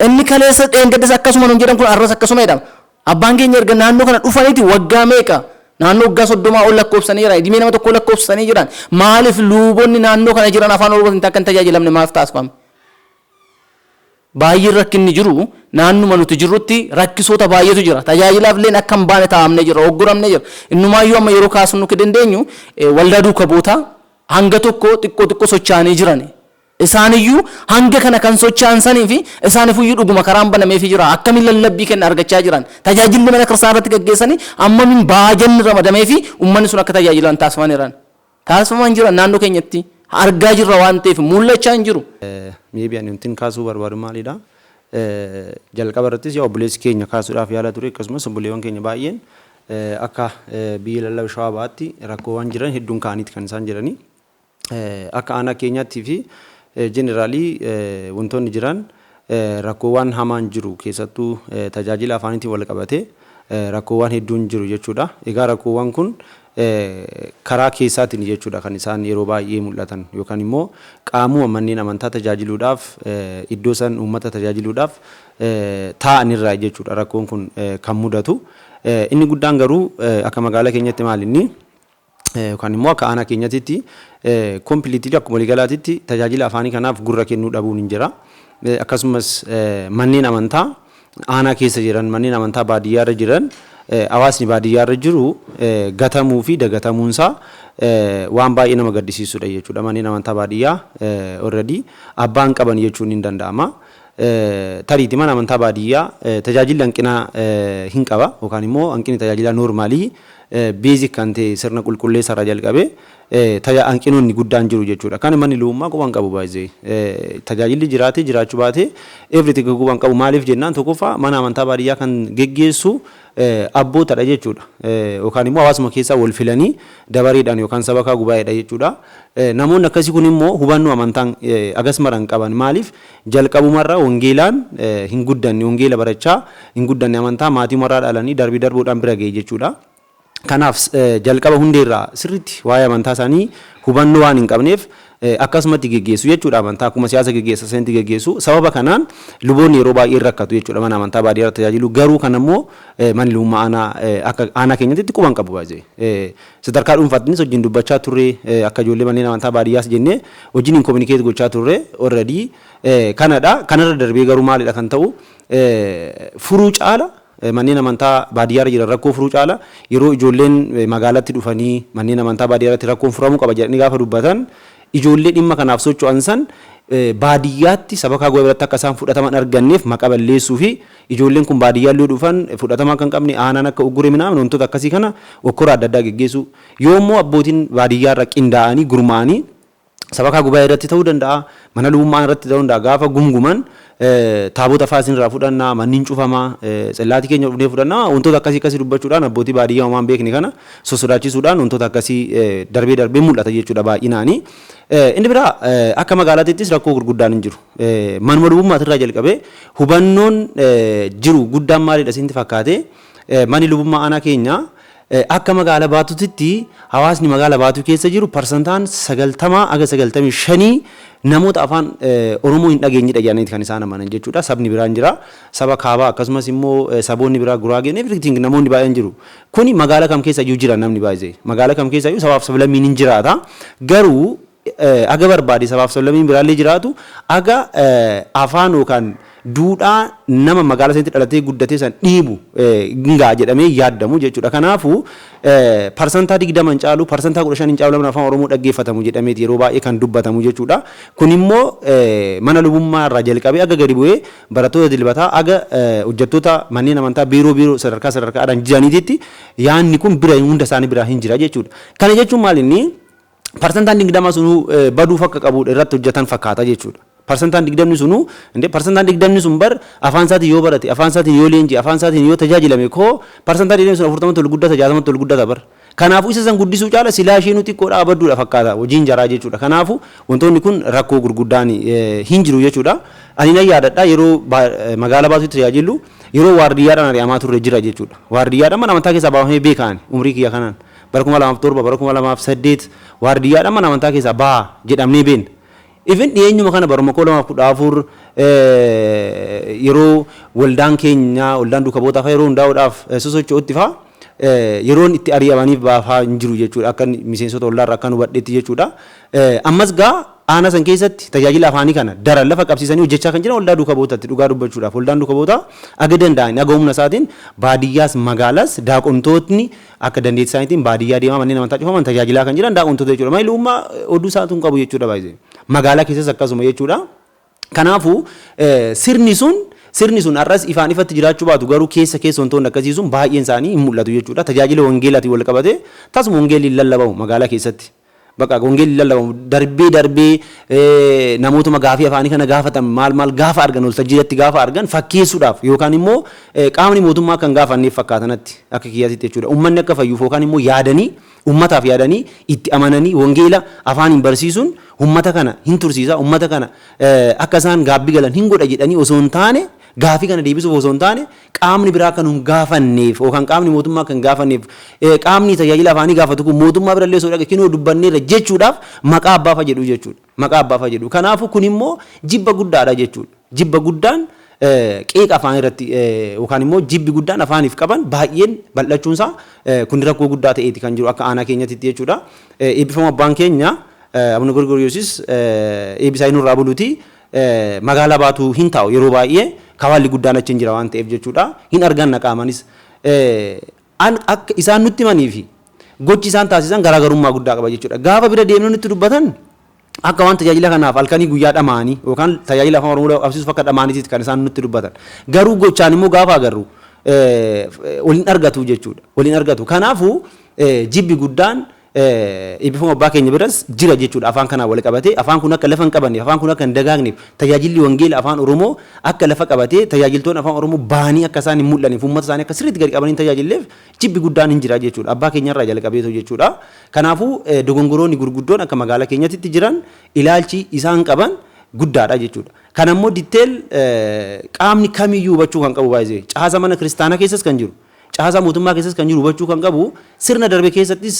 [SPEAKER 5] Inni kaleessa dheengaddas akkasuma nuun jedhan kun arras akkasuma jedhama. Abbaan keenya erga naannoo kana dhufaniiti waggaa meeqa naannoo waggaa 30 ol lakkoofsanii jiran dhimee nama tokko lakkoofsanii jiran maaliif luuboonni naannoo kana jiran afaan Oromootiin akka hin tajaajilamne maaf taasifame? Baay'ee rakkinni jiru naannuma nuti jirrutti rakkisoota baay'eetu jira. Tajaajilaaf illee akka hin baane taa'amne jira, ogguramne jira. Innumaayyuu amma yeroo kaasnu nuti dandeenyu waldaa duuka boota hanga tokko xiqqoo socho'anii jiran. Isaaniyyuu hanga kana kan socho'an sanii fi isaaniifuyyuu dhuguma karaan banameef jira. Akkamiin lallabbii kenna argachaa jiran. Tajaajilli mana kiristaanaa irratti gaggeessanii ammamiin baajanni ramadamee fi uummanni sun akka tajaajilan taasifaman jiran naannoo keenyatti. Argaa jirra waan ta'eef mul'achaa hin jiru.
[SPEAKER 1] Maybe ani wantin kaasuu barbaadu maalidha? Jalqaba irrattis yaa obboleessi keenya kaasuudhaaf yaala ture akkasumas obboleewwan keenya baay'een akka biyya lallaba shawaa baatti rakkoowwan jiran hedduun ka'aniiti kan isaan jiranii. Akka aanaa keenyaattii fi jeneraalii wantoonni jiran rakkoowwan hamaan jiru keessattuu tajaajila afaaniitiin wal qabatee rakkoowwan hedduun jiru jechuudha. Egaa rakkoowwan kun karaa keessaatiin jechuudha kan isaan yeroo baay'ee mul'atan yookaan immoo qaamuma manneen amantaa tajaajiluudhaaf iddoo san uummata tajaajiluudhaaf taa'anirraa jechuudha rakkoon kun kan mudatu. Inni guddaan garuu akka magaalaa keenyatti maalinni yookaan immoo akka aanaa keenyatti kompiliitii akkuma waliigalaatti tajaajila afaanii kanaaf gurra kennuu dhabuun hin jira. Akkasumas manneen amantaa aanaa keessa jiran manneen amantaa baadiyyaarra jiran hawaasni baadiyyaarra jiru gatamuu fi dagatamuunsaa waan baay'ee nama gaddisiisudha jechuudha. Manneen amantaa baadiyyaa already abbaan qaban jechuun hin danda'ama. Tariitii mana amantaa baadiyyaa tajaajilli hanqina hin qaba yookaan immoo hanqinni tajaajila noormaalii beezik kan ta'e sirna qulqulleessa irraa jalqabee hanqinoonni guddaan jiru jechuudha. Kan manni luummaa quban qabu baay'ee tajaajilli jiraatee jiraachuu baatee everything quban qabu maaliif jennaan tokkoffaa mana amantaa baadiyyaa kan geggeessu abbootadha jechuudha. Yookaan immoo hawaasuma keessaa wal filanii dabareedhaan yookaan sabakaa gubaa'eedha jechuudha. Namoonni akkasii kun immoo hubannoo amantaan agasmaran qaban maaliif jalqabumarraa wangeelaan hin guddanne wangeela barachaa hin guddanne amantaa maatiimarraa dhalanii darbii darbuudhaan bira ga'e jechuudha. Kanaaf jalqaba hundeerraa sirriitti waa'ee amantaa isaanii hubannoo waan hin qabneef akkasumatti geggeessu jechuudha. Amantaa akkuma siyaasa geggeessa seentii geggeessu sababa kanaan luboonni yeroo baay'ee rakkatu jechuudha mana amantaa baadiyyaa tajaajilu garuu kan ammoo manni luummaa aanaa keenyatti quban qabu baay'ee sadarkaa dhuunfaattis hojiin dubbachaa turre akka ijoollee manneen amantaa baadiyyaas jennee hojiin hin kominikeet gochaa turre already kanadha. Kanarra darbee garuu maalidha kan ta'u furuu caala manneen amantaa baadiyyaarra jiran rakkoo furuu caala yeroo ijoolleen magaalatti dhufanii manneen amantaa baadiyyaarratti rakkoon furamuu qaba jedhanii gaafa dubbatan ijoollee dhimma kanaaf socho'an san baadiyyaatti sabakaa gosa biratti akka isaan fudhataman arganneef maqaa balleessuu fi ijoolleen kun baadiyyaallee dhufan fudhatamaa kan qabne aanaan akka ugguree minaan wantoota akkasii kana okkora adda addaa geggeessu yoommoo abbootiin baadiyyaarra qindaa'anii gurmaa'anii sabakaa gubaa irratti ta'uu danda'a mana luummaa irratti ta'uu danda'a gaafa gumguman taabota faasin irraa fudhannaa manniin cufamaa tsellaati keenya dhufnee fudhannaa wantoota akkasii dubbachuudhaan abbootii baadiyyaa waan beekne kana sosodaachisuudhaan wantoota akkasii darbee mul'ata jechuudha baay'inaanii. Inni biraa akka magaalaattis rakkoo gurguddaan hin jiru. Manuma lubummaatirraa jalqabee hubannoon jiru guddaan maalidha isinti fakkaate manni lubummaa aanaa keenyaa akka magaala baatutti hawaasni magaala baatu keessa jiru parsantaan 90 aga 95 namoota afaan Oromoo hin dhageenyidha jedhaniiti kan isaan amanan jechuudha. Sabni biraan jira saba kaabaa akkasumas immoo saboonni biraa guraageen everything namoonni baay'een jiru. Kuni magaala kam keessa iyyuu jira namni baay'ee magaala kam keessa iyyuu sabaaf sablammiin hin jiraata garuu aga barbaade sabaaf sablammiin biraallee jiraatu aga afaan yookaan duudhaa nama magaalaa sanatti dhalatee guddatee san dhiibu gingaa jedhamee yaadamu jechuudha. Kanaafuu parsantaa 20 hin caalu parsantaa 15 hin caalu afaan Oromoo dhaggeeffatamu jedhameeti yeroo baay'ee kan dubbatamu jechuudha. Kun immoo mana lubummaa irraa jalqabee aga gadi bu'ee barattoota dilbataa aga hojjettoota manneen amantaa biiroo sadarkaadhaan jiraniititti yaanni kun bira hunda isaanii bira hin jira jechuudha. Kana jechuun maal inni parsantaan 20 sunu baduuf akka qabu irratti hojjetan fakkaata jechuudha. Parsantaan 20 sunu parsantaan 20 sun bar afaan isaatiin yoo barate afaan isaatiin yoo leenji afaan isaatiin yoo tajaajilame koo parsantaan 20 sun 40 tol guddata 60 tol guddata bar. Kanaafuu isa san guddisuu caala silaa ishee nuti xiqqoodhaa badduudha fakkaata hojiin jaraa jechuudha. Kanaafuu wantoonni kun rakkoo gurguddaan hin jiru jechuudha. Ani nan yaadadha yeroo magaalaa baasutti tajaajilu yeroo waardiyyaadhaan ari'amaa turre jira jechuudha. Waardiyyaadhaan mana amantaa keessaa baafamee beekaan umrii kiyya kanaan bara 2007 bara 2008 waardiyyaadhaan mana amantaa keessaa baa jedhamnee beekna. Even dhiyeenyuma kana baruma 2014 yeroo waldaan keenya waldaan duuka bootaa yeroo hundaa'uudhaaf sosocho'utti fa'aa yeroon itti ari'amaniif baafaa hin jiru jechuudha. Akka miseensota waldaarraa akka hubadheetti jechuudha. Ammas gaa aanaa san keessatti tajaajila afaanii kana daran lafa qabsiisanii hojjechaa kan jiran waldaa duuka bootatti dhugaa dubbachuudhaaf waldaan duuka bootaa aga danda'an aga humna isaatiin baadiyyaas magaalaas daaqontootni akka dandeettii isaaniitiin baadiyyaa deemaa manneen amantaa cufaman tajaajilaa kan jiran daaqontoota jechuudha. Maayiluu ummaa oduu isaatuun qabu jechuudha baay'ee magaalaa keessas akkasuma jechuudha. Kanaafuu sirni sun har'as ifaan ifatti jiraachuu baatu garuu keessa wantoonni akkasii sun baay'een isaanii hin mul'atu jechuudha. Tajaajila wangeelaatiin wal qabatee tasuma wangeelli lallabamu magaalaa keessatti. Bakka wangeelli lallabamu darbee namootuma gaafii afaanii kana gaafatan maal gaafa argan waltajjiitti gaafa argan fakkeessuudhaaf yookaan immoo qaamni mootummaa kan gaafanneef fakkaatanatti akka kiyyaatitti jechuudha. Uummanni akka fayyuuf yookaan immoo yaadanii ummataaf yaadanii itti amananii wangeela afaaniin barsiisuun ummata kana hin tursiisa ummata kana akka isaan gaabbii galan hin godha jedhanii osoo hin taane gaafii kana deebisuuf osoo hin taane qaamni biraa kan hin gaafanneef yookaan qaamni mootummaa kan gaafanneef qaamni tajaajila afaanii gaafatu kun mootummaa birallee osoo dhaqe kinoo dubbanneerra jechuudhaaf maqaa abbaafa jedhu jechuudha. Maqaa abbaafa jedhu. Kanaafuu kun immoo jibba guddaadha jechuudha. Jibba guddaan qeeqa afaan irratti yookaan immoo jibbi guddaan afaaniif qaban baay'een bal'achuunsaa kun rakkoo guddaa ta'eeti kan jiru akka aanaa keenyatti jechuudha. Eebbifama abbaan keenya Abuna Gorgoriyoosis eebbisaa inni irraa buluuti magaalaa baatu hin taa'u yeroo baay'ee kawaalli guddaan achi hin jira waan ta'eef jechuudha. Hin argan naqaamanis akka isaan nutti himanii fi gochi isaan taasisan garaagarummaa guddaa qaba jechuudha. Gaafa bira deemnee nutti dubbatan akka waan tajaajila kanaaf halkanii guyyaa dhamaanii yookaan tajaajila afaan Oromoo qabsiisuuf akka dhamaaniitti kan isaan nutti dubbatan. Garuu gochaan immoo gaafa agarru waliin argatu jechuudha. Waliin argatu. Kanaafuu jibbi guddaan eebbifama abbaa keenya biras jira jechuudha. Afaan kanaa wal qabatee afaan kun akka lafa hin qabanneef afaan kun akka hin dagaagneef tajaajilli wangeela afaan Oromoo akka lafa qabatee tajaajiltoonni afaan Oromoo baanii akka isaan hin mul'anneef uummata isaanii akka sirriitti gadi qabanii tajaajilleef jibbi guddaan hin jira jechuudha. Abbaa keenyarraa jalqabeetu jechuudha. Kanaafuu dogongoroonni gurguddoon akka magaalaa keenyatti jiran ilaalchi isaan qaban guddaadha jechuudha. Kan ammoo ditteel qaamni kamiyyuu hubachuu kan qabu baay'ee caasa mana kiristaanaa keessas kan jiru. Caasaa mootummaa keessas kan jiru hubachuu kan qabu sirna darbe keessattis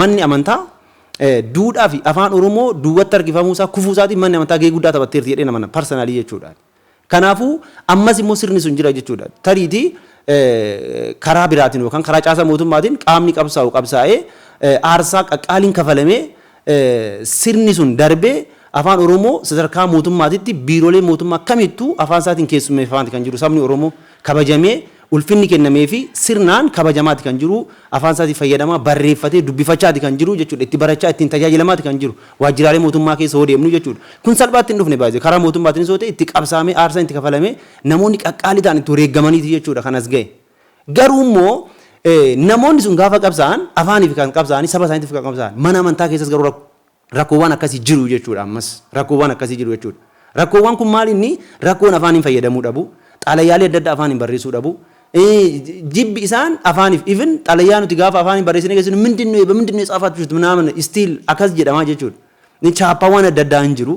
[SPEAKER 1] manni amantaa duudhaa fi afaan Oromoo duwwatti harkifamuu isaa kufuu isaatiin manni amantaa gahee guddaa taphatteerti jedhee nama parsanaalii jechuudha. Kanaafuu ammas immoo sirni sun jira jechuudha. Tariitii karaa biraatiin yookaan karaa caasaa mootummaatiin qaamni qabsaa'ee aarsaa qaqqaaliin kafalamee sirni sun darbee afaan Oromoo sadarkaa mootummaatitti biiroolee mootummaa kamittuu afaan isaatiin keessummeeffamanti kan jiru sabni Oromoo kabajamee ulfinni kennamee fi sirnaan kabajamaati kan jiru afaan isaatiin fayyadamaa barreeffatee dubbifachaati kan jiru jechuudha. Itti barachaa ittiin tajaajilamaati kan jiru waajjiraalee mootummaa keessa hoo deemnu jechuudha. Kun salphaatti hin dhufne baay'ee karaa mootummaatiin soo ta'e itti qabsaamee aarsaa itti kafalamee namoonni qaqqaalii ta'an itti wareegamaniiti jechuudha kanas ga'e. Garuu immoo namoonni sun gaafa qabsaa'an afaaniif kan qabsaa'anii saba isaaniitiif kan qabsaa'an mana amantaa keessas garuu rakkoowwan akkasii jiru jechuudha. Ammas rakkoowwan akkasii jiru jechuudha. Rakkoowwan kun maal inni rakkoon afaaniin fayyadamuu dhabu xalayaalee adda addaa afaaniin barreessuu dhabu. Jibbi isaan afaaniif even xalayaa nuti gaafa afaaniin barreessine keessatti mindinnu xaafaatu jirtu naamna istiil akkas jedhamaa jechuudha. Chaappaawwan adda addaa hin jiru.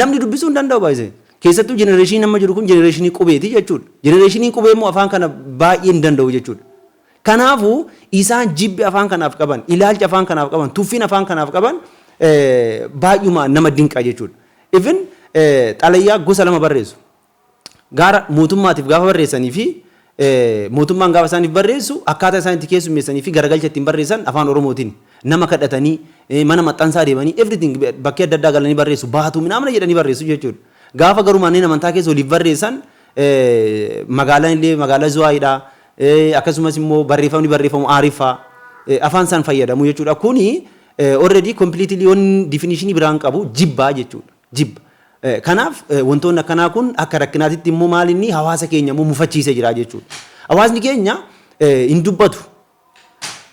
[SPEAKER 1] Namni dubbisuu hin danda'u baay'ee. Keessattuu jenereeshinii nama jiru kun jenereeshinii qubeeti jechuudha. Jenereeshinii qubee immoo afaan kana baay'ee hin danda'u jechuudha. Kanaafuu isaan jibbi afaan kanaaf qaban, ilaalcha afaan kanaaf qaban, tuffiin afaan kanaaf qaban baay'uma nama dinqa jechuudha. Even xalayaa gosa lama barreessu. Gaara mootummaatiif gaafa barreessanii fi mootummaan gaafa isaaniif barreessu akkaataa isaan itti keessummeessanii fi garagalcha ittiin barreessan afaan Oromootiin nama kadhatanii mana maxxansaa deemanii everything bakkee adda addaa galanii barreessu baatu naamna jedhanii barreessu jechuudha. Gaafa garuu manneen amantaa keessa waliif barreessan magaalaan illee magaalaa Zuwaayidha. Akkasumas immoo barreeffamni barreeffamu Aariffaa afaan isaan fayyadamu jechuudha. Kuni already completely on definition biraan qabu jibbaa jechuudha. Jibba. Kanaaf wantoonni akkanaa kun akka rakkinaatitti immoo maalinni hawaasa keenya immoo mufachiisee jira jechuudha. Hawaasni keenya hin dubbatu.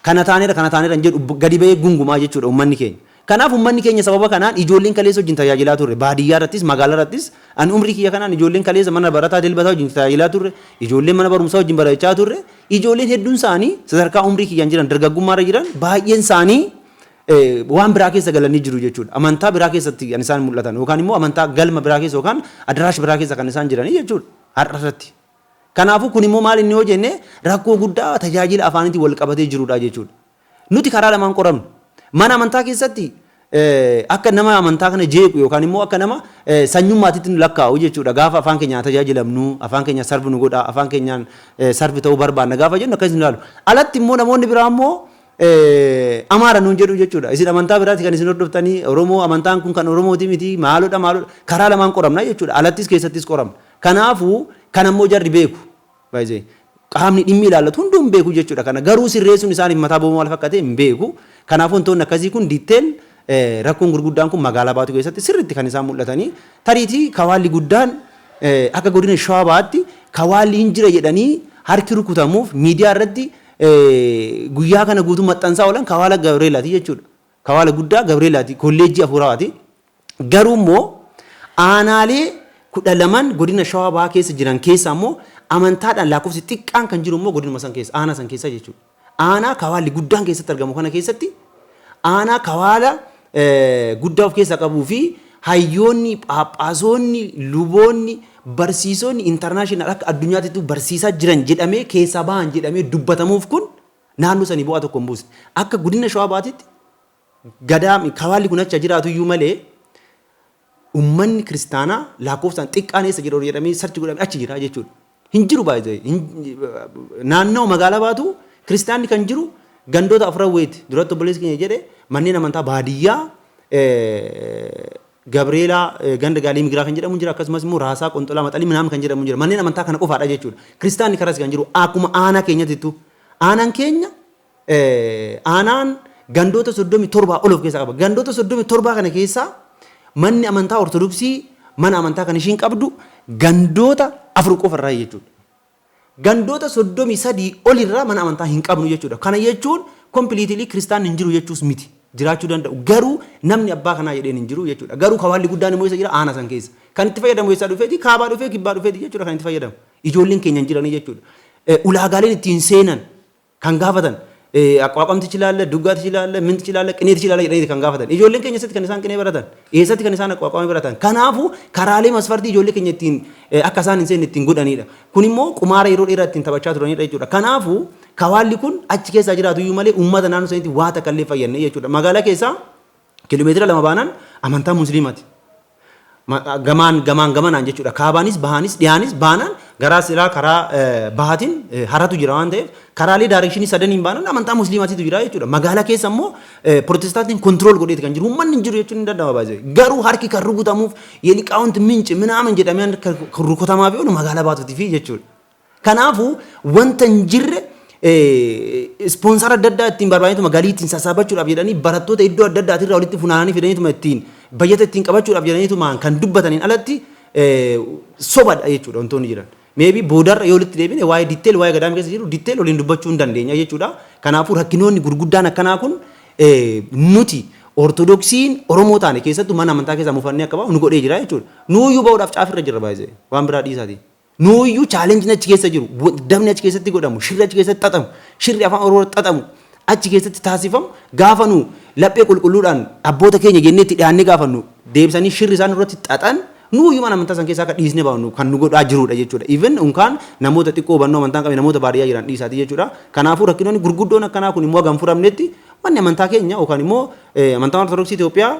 [SPEAKER 1] Kana taaneera jedhu gadi ba'ee gungumaa jechuudha uummanni keenya. Kanaaf uummanni keenya sababa kanaan ijoolleen kaleessa wajjin tajaajilaa turre baadiyyaa irrattis magaalaa irrattis ani umrii kiyya kanaan ijoolleen kaleessa mana barataa dilbataa wajjin tajaajilaa turre ijoolleen mana barumsaa wajjin barachaa turre ijoolleen hedduun isaanii sadarkaa umrii kiyyaan jiran dargaggummaarra jiran baay'een isaanii waan biraa keessa galanii jiru jechuudha. Amantaa biraa keessatti kan isaan mul'atan yookaan immoo amantaa galma biraa keessa yookaan adaraash biraa keessa kan isaan jiranii jechuudha har'a irratti. Kanaafuu kun immoo maal inni yoo jenne rakkoo guddaa tajaajila afaaniitiin wal qabatee jirudha jechuudha. Nuti karaa lamaan qoramnu. Mana amantaa keessatti akka nama amantaa kana jeequ yookaan immoo akka nama sanyummaatitti nu lakkaa'u jechuudha. Gaafa afaan keenyaan tajaajilamnu, afaan keenya sarbi nu godha, afaan keenyaan sarbi ta'uu barbaanna gaafa jennu akkasii nu ilaalu. Alatti immoo namoonni biraa immoo amaara nuun jedhu jechuudha. Isin amantaa biraatti kan isin hordoftanii Oromoo amantaan kun kan Oromooti miti maalodha karaa lamaan qoramna jechuudha. Alattis keessattis qoramna. Kanaafuu kan ammoo jarri beeku. Baay'ee qaamni dhimmi ilaallatu hunduu hin beeku jechuudha. Kana garuu sirreessuun isaaniif mataa booma wal fakkaatee hin beeku. Kanaafuu wantoonni akkasii kun diitteel rakkoon gurguddaan kun magaalaa baatu keessatti sirriitti kan isaan mul'atanii tariitii kawaalli guddaan akka godina Shawaa Bahaatti kawaalli hin jira jedhanii harki rukutamuuf miidiyaa irratti guyyaa kana guutuu maxxansaa oolan kawaala Gabreelaati jechuudha. Kawaala guddaa Gabreelaati kolleejjii Afuurawaati. Garuu immoo aanaalee 12 godina Shawaa Bahaa keessa jiran keessa immoo amantaadhaan lakkoofsi xiqqaan kan jiru immoo godinuma san keessa aanaa san keessa jechuudha. Aanaa kawaalli guddaan keessatti argamu kana keessatti aanaa kawaala guddaa of keessaa qabuu fi hayyoonni, phaaphaasonni, luboonni, barsiisonni internaashinaal akka addunyaatti barsiisaa jiran jedhamee keessaa bahan jedhamee dubbatamuuf kun naannoo sanii bu'aa tokko hin buusne. Akka godina Shawaa Bahaatti gadaami kawaalli kun achi jiraatu iyyuu malee uummanni kiristaanaa lakkoofsaan xiqqaan eessa jedhu jedhamee sarchi godhamee achi jira jechuudha. Hin jiru baay'ee naannoo magaalaa baatu kiristaanni kan jiru gandoota Afurawweeti duratti obboleessi keenya jedhe manneen amantaa baadiyyaa Gabreelaa ganda gaalii migiraa kan jedhamu jira akkasumas immoo Raasaa Qonxolaa Maxalii Minaamin kan jedhamu jira manneen amantaa kana qofaadha jechuudha. Kiristaanni karas kan jiru akkuma aanaa keenyatittu aanaan keenya aanaan gandoota 37 ol of keessaa qaba. Gandoota 37 kana keessaa manni amantaa Ortodoksii mana amantaa kan ishiin qabdu gandoota 4 qofarraa jechuudha. Gandoota 33 olirraa mana amantaa hin qabnu jechuudha. Kana jechuun kompiliitilii kiristaanni hin jiru jechuus miti. Jiraachuu danda'u. Garuu namni abbaa kanaa jedheen hin jiru jechuudha. Garuu kawaalli guddaan immoo isa jira aanaa san keessa. Kan itti fayyadamu eessaa dhufeeti kaabaa dhufee kibbaa dhufeeti jechuudha kan itti fayyadamu. Ijoolleen keenya hin jiranii jechuudha. Ulaagaaleen ittiin seenan kan gaafatan aqwaaqamtichi ilaalla, duggaatichi ilaalla, mintichi ilaalla, qineetichi ilaalla jedhanii kan gaafatan. Ijoolleen keenya eessatti kan isaan qinee baratan? Eessatti kan isaan aqwaaqamee baratan? Kanaafuu karaalee masfartii ijoollee keenya ittiin akka isaan hin seenne ittiin godhanidha. Kun immoo qumaara yeroo dheeraa ittiin taphachaa turanidha jechuudha. Kanaafuu kawaalli kun achi keessa jiraatu iyyuu malee uummata naannoo sanitti waa takka illee fayyadne jechuudha. Magaalaa keessaa kiiloomeetira 2 baanaan amantaa musliimaati. Gamanaan jechuudha. Kaabaanis bahaanis dhiyaanis baanaan garaa silaa karaa bahaatiin haratu jira waan ta'eef karaalee daarekshinii sadaniin baanaan amantaa musliimaatiitu jira jechuudha. Magaalaa keessa immoo protestaantiin kontirool godheeti kan jiru. Uummanni hin jiru jechuun hin danda'ama baay'ee. Garuu harki kan rukutamuuf yeeliqaawwanti minci minaaman jedhamee kan rukutamaa fi oolu magaalaa baatuutiif jechuudha. Kanaafuu wanta hin jirre ispoonsara adda addaa ittiin barbaadaniitu magaalii ittiin sassaabachuudhaaf jedhanii barattoota iddoo adda addaatirraa walitti funaananii fidaniituma ittiin bayyata ittiin qabachuudhaaf jedhaniituma kan dubbataniin alatti sobadha jechuudha wantoonni jiran. Meebii boodarra yoo walitti deebine waa'ee ditteel waa'ee gadaamii keessa jiru ditteel waliin dubbachuu hin dandeenya jechuudha. Kanaafuu rakkinoonni gurguddaan akkanaa kun nuti Ortodoksiin Oromoo taane keessattuu mana amantaa keessaa mufannee akka bahu nu godhee jira jechuudha. Nuuyyuu bahuudhaaf caafirra jirra baay'ee waan biraa dhiisaati. Nuuyyuu chaalenjiin achi keessa jiru dabni achi keessatti godhamu shirri achi keessatti xaxamu shirri afaan Oromoo xaxamu achi keessatti taasifamu gaafa nu laphee qulqulluudhaan abboota keenya jennee itti dhiyaannee gaafa nu deebisanii shirri isaan irratti xaxan nuuyyuu mana amantaa san keessaa akka dhiisnee baanu kan nu godhaa jirudha jechuudha. Even unkaan namoota xiqqoo hubannoo amantaa qaban namoota baadiyyaa jiran dhiisaati jechuudha. Kanaafuu rakkinoonni gurguddoon akkanaa kun immoo hagam furamnetti manni amantaa keenya yookaan immoo amantaan Ortodoksii Itoophiyaa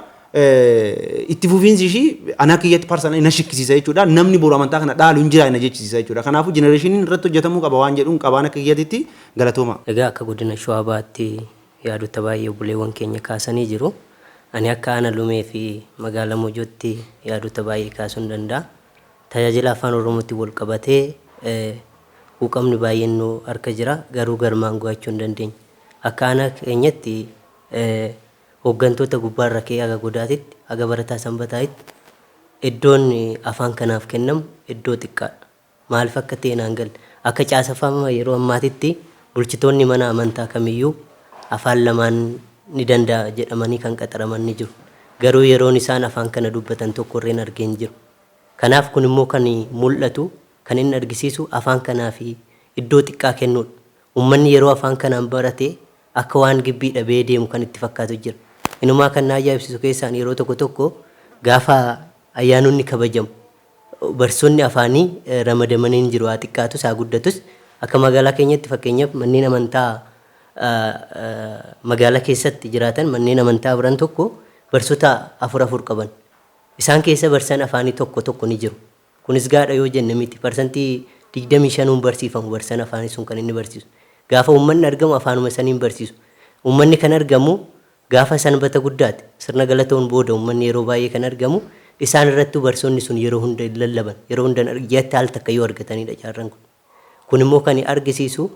[SPEAKER 1] itti fufiinsi ishii ana kiyyatti parsanaa na shikkisiisa jechuudha. Namni boru amantaa kana dhaalu hin jira na jechisiisa jechuudha. Kanaafuu jenereeshiniin irratti hojjetamuu qaba waan jedhuun qabaan akka kiyyatti galatooma.
[SPEAKER 2] Egaa akka godina Shawaa Bahaatti yaadota baay'ee obboleewwan keenya kaasanii jiru. Ani akka ana lumee fi magaalaa Moojootti yaadota baay'ee kaasuu hin danda'a. Tajaajila afaan Oromootti wal qabatee quuqamni baay'een nu harka jira garuu galmaan ga'uu hin dandeenye. Akka ana keenyatti hooggantoota gubbaarra kee aga godaatitti aga barataa sanbataa'itti iddoon afaan kanaaf kennamu iddoo xiqqaadha. Maaliif akka ta'e naan galle. Akka caaseffama yeroo ammaatitti bulchitoonni mana amantaa kamiyyuu afaan lamaan ni danda'a jedhamanii kan qaxaraman ni jiru. Garuu yeroon isaan afaan kana dubbatan tokko illee argee hin jiru. Kanaaf kun immoo kan mul'atu kan inni argisiisu afaan kanaa fi iddoo xiqqaa kennuudha. Uummanni yeroo afaan kanaan barate akka waan gibbii dhabee deemu kan itti fakkaatu jira. Inumaa kan na ajaa'ibsiisu keessaan yeroo tokko tokko gaafa ayyaanonni kabajamu barsoonni afaanii ramadamanii hin jiru. Haa xiqqaatus haa guddatus akka magaalaa keenyatti fakkeenyaaf manneen amantaa magaalaa keessatti jiraatan manneen amantaa biran tokko barsoota afur qaban. Isaan keessa barsiisaan afaanii tokko ni jiru. Kunis gaadha yoo jenne miti parsantii 25 barsiifamu barsiisaan afaanii sun kan inni barsiisu. Gaafa uummanni argamu afaanuma saniin barsiisu. Uummanni kan argamu gaafa sanbata guddaati. Sirna galatoon booda uummanni yeroo baay'ee kan argamu isaan irratti barsoonni sun yeroo hunda lallaban yeroo hunda argiyatti haal takka yoo argatanidha jaarran kun. Kun immoo kan argisiisu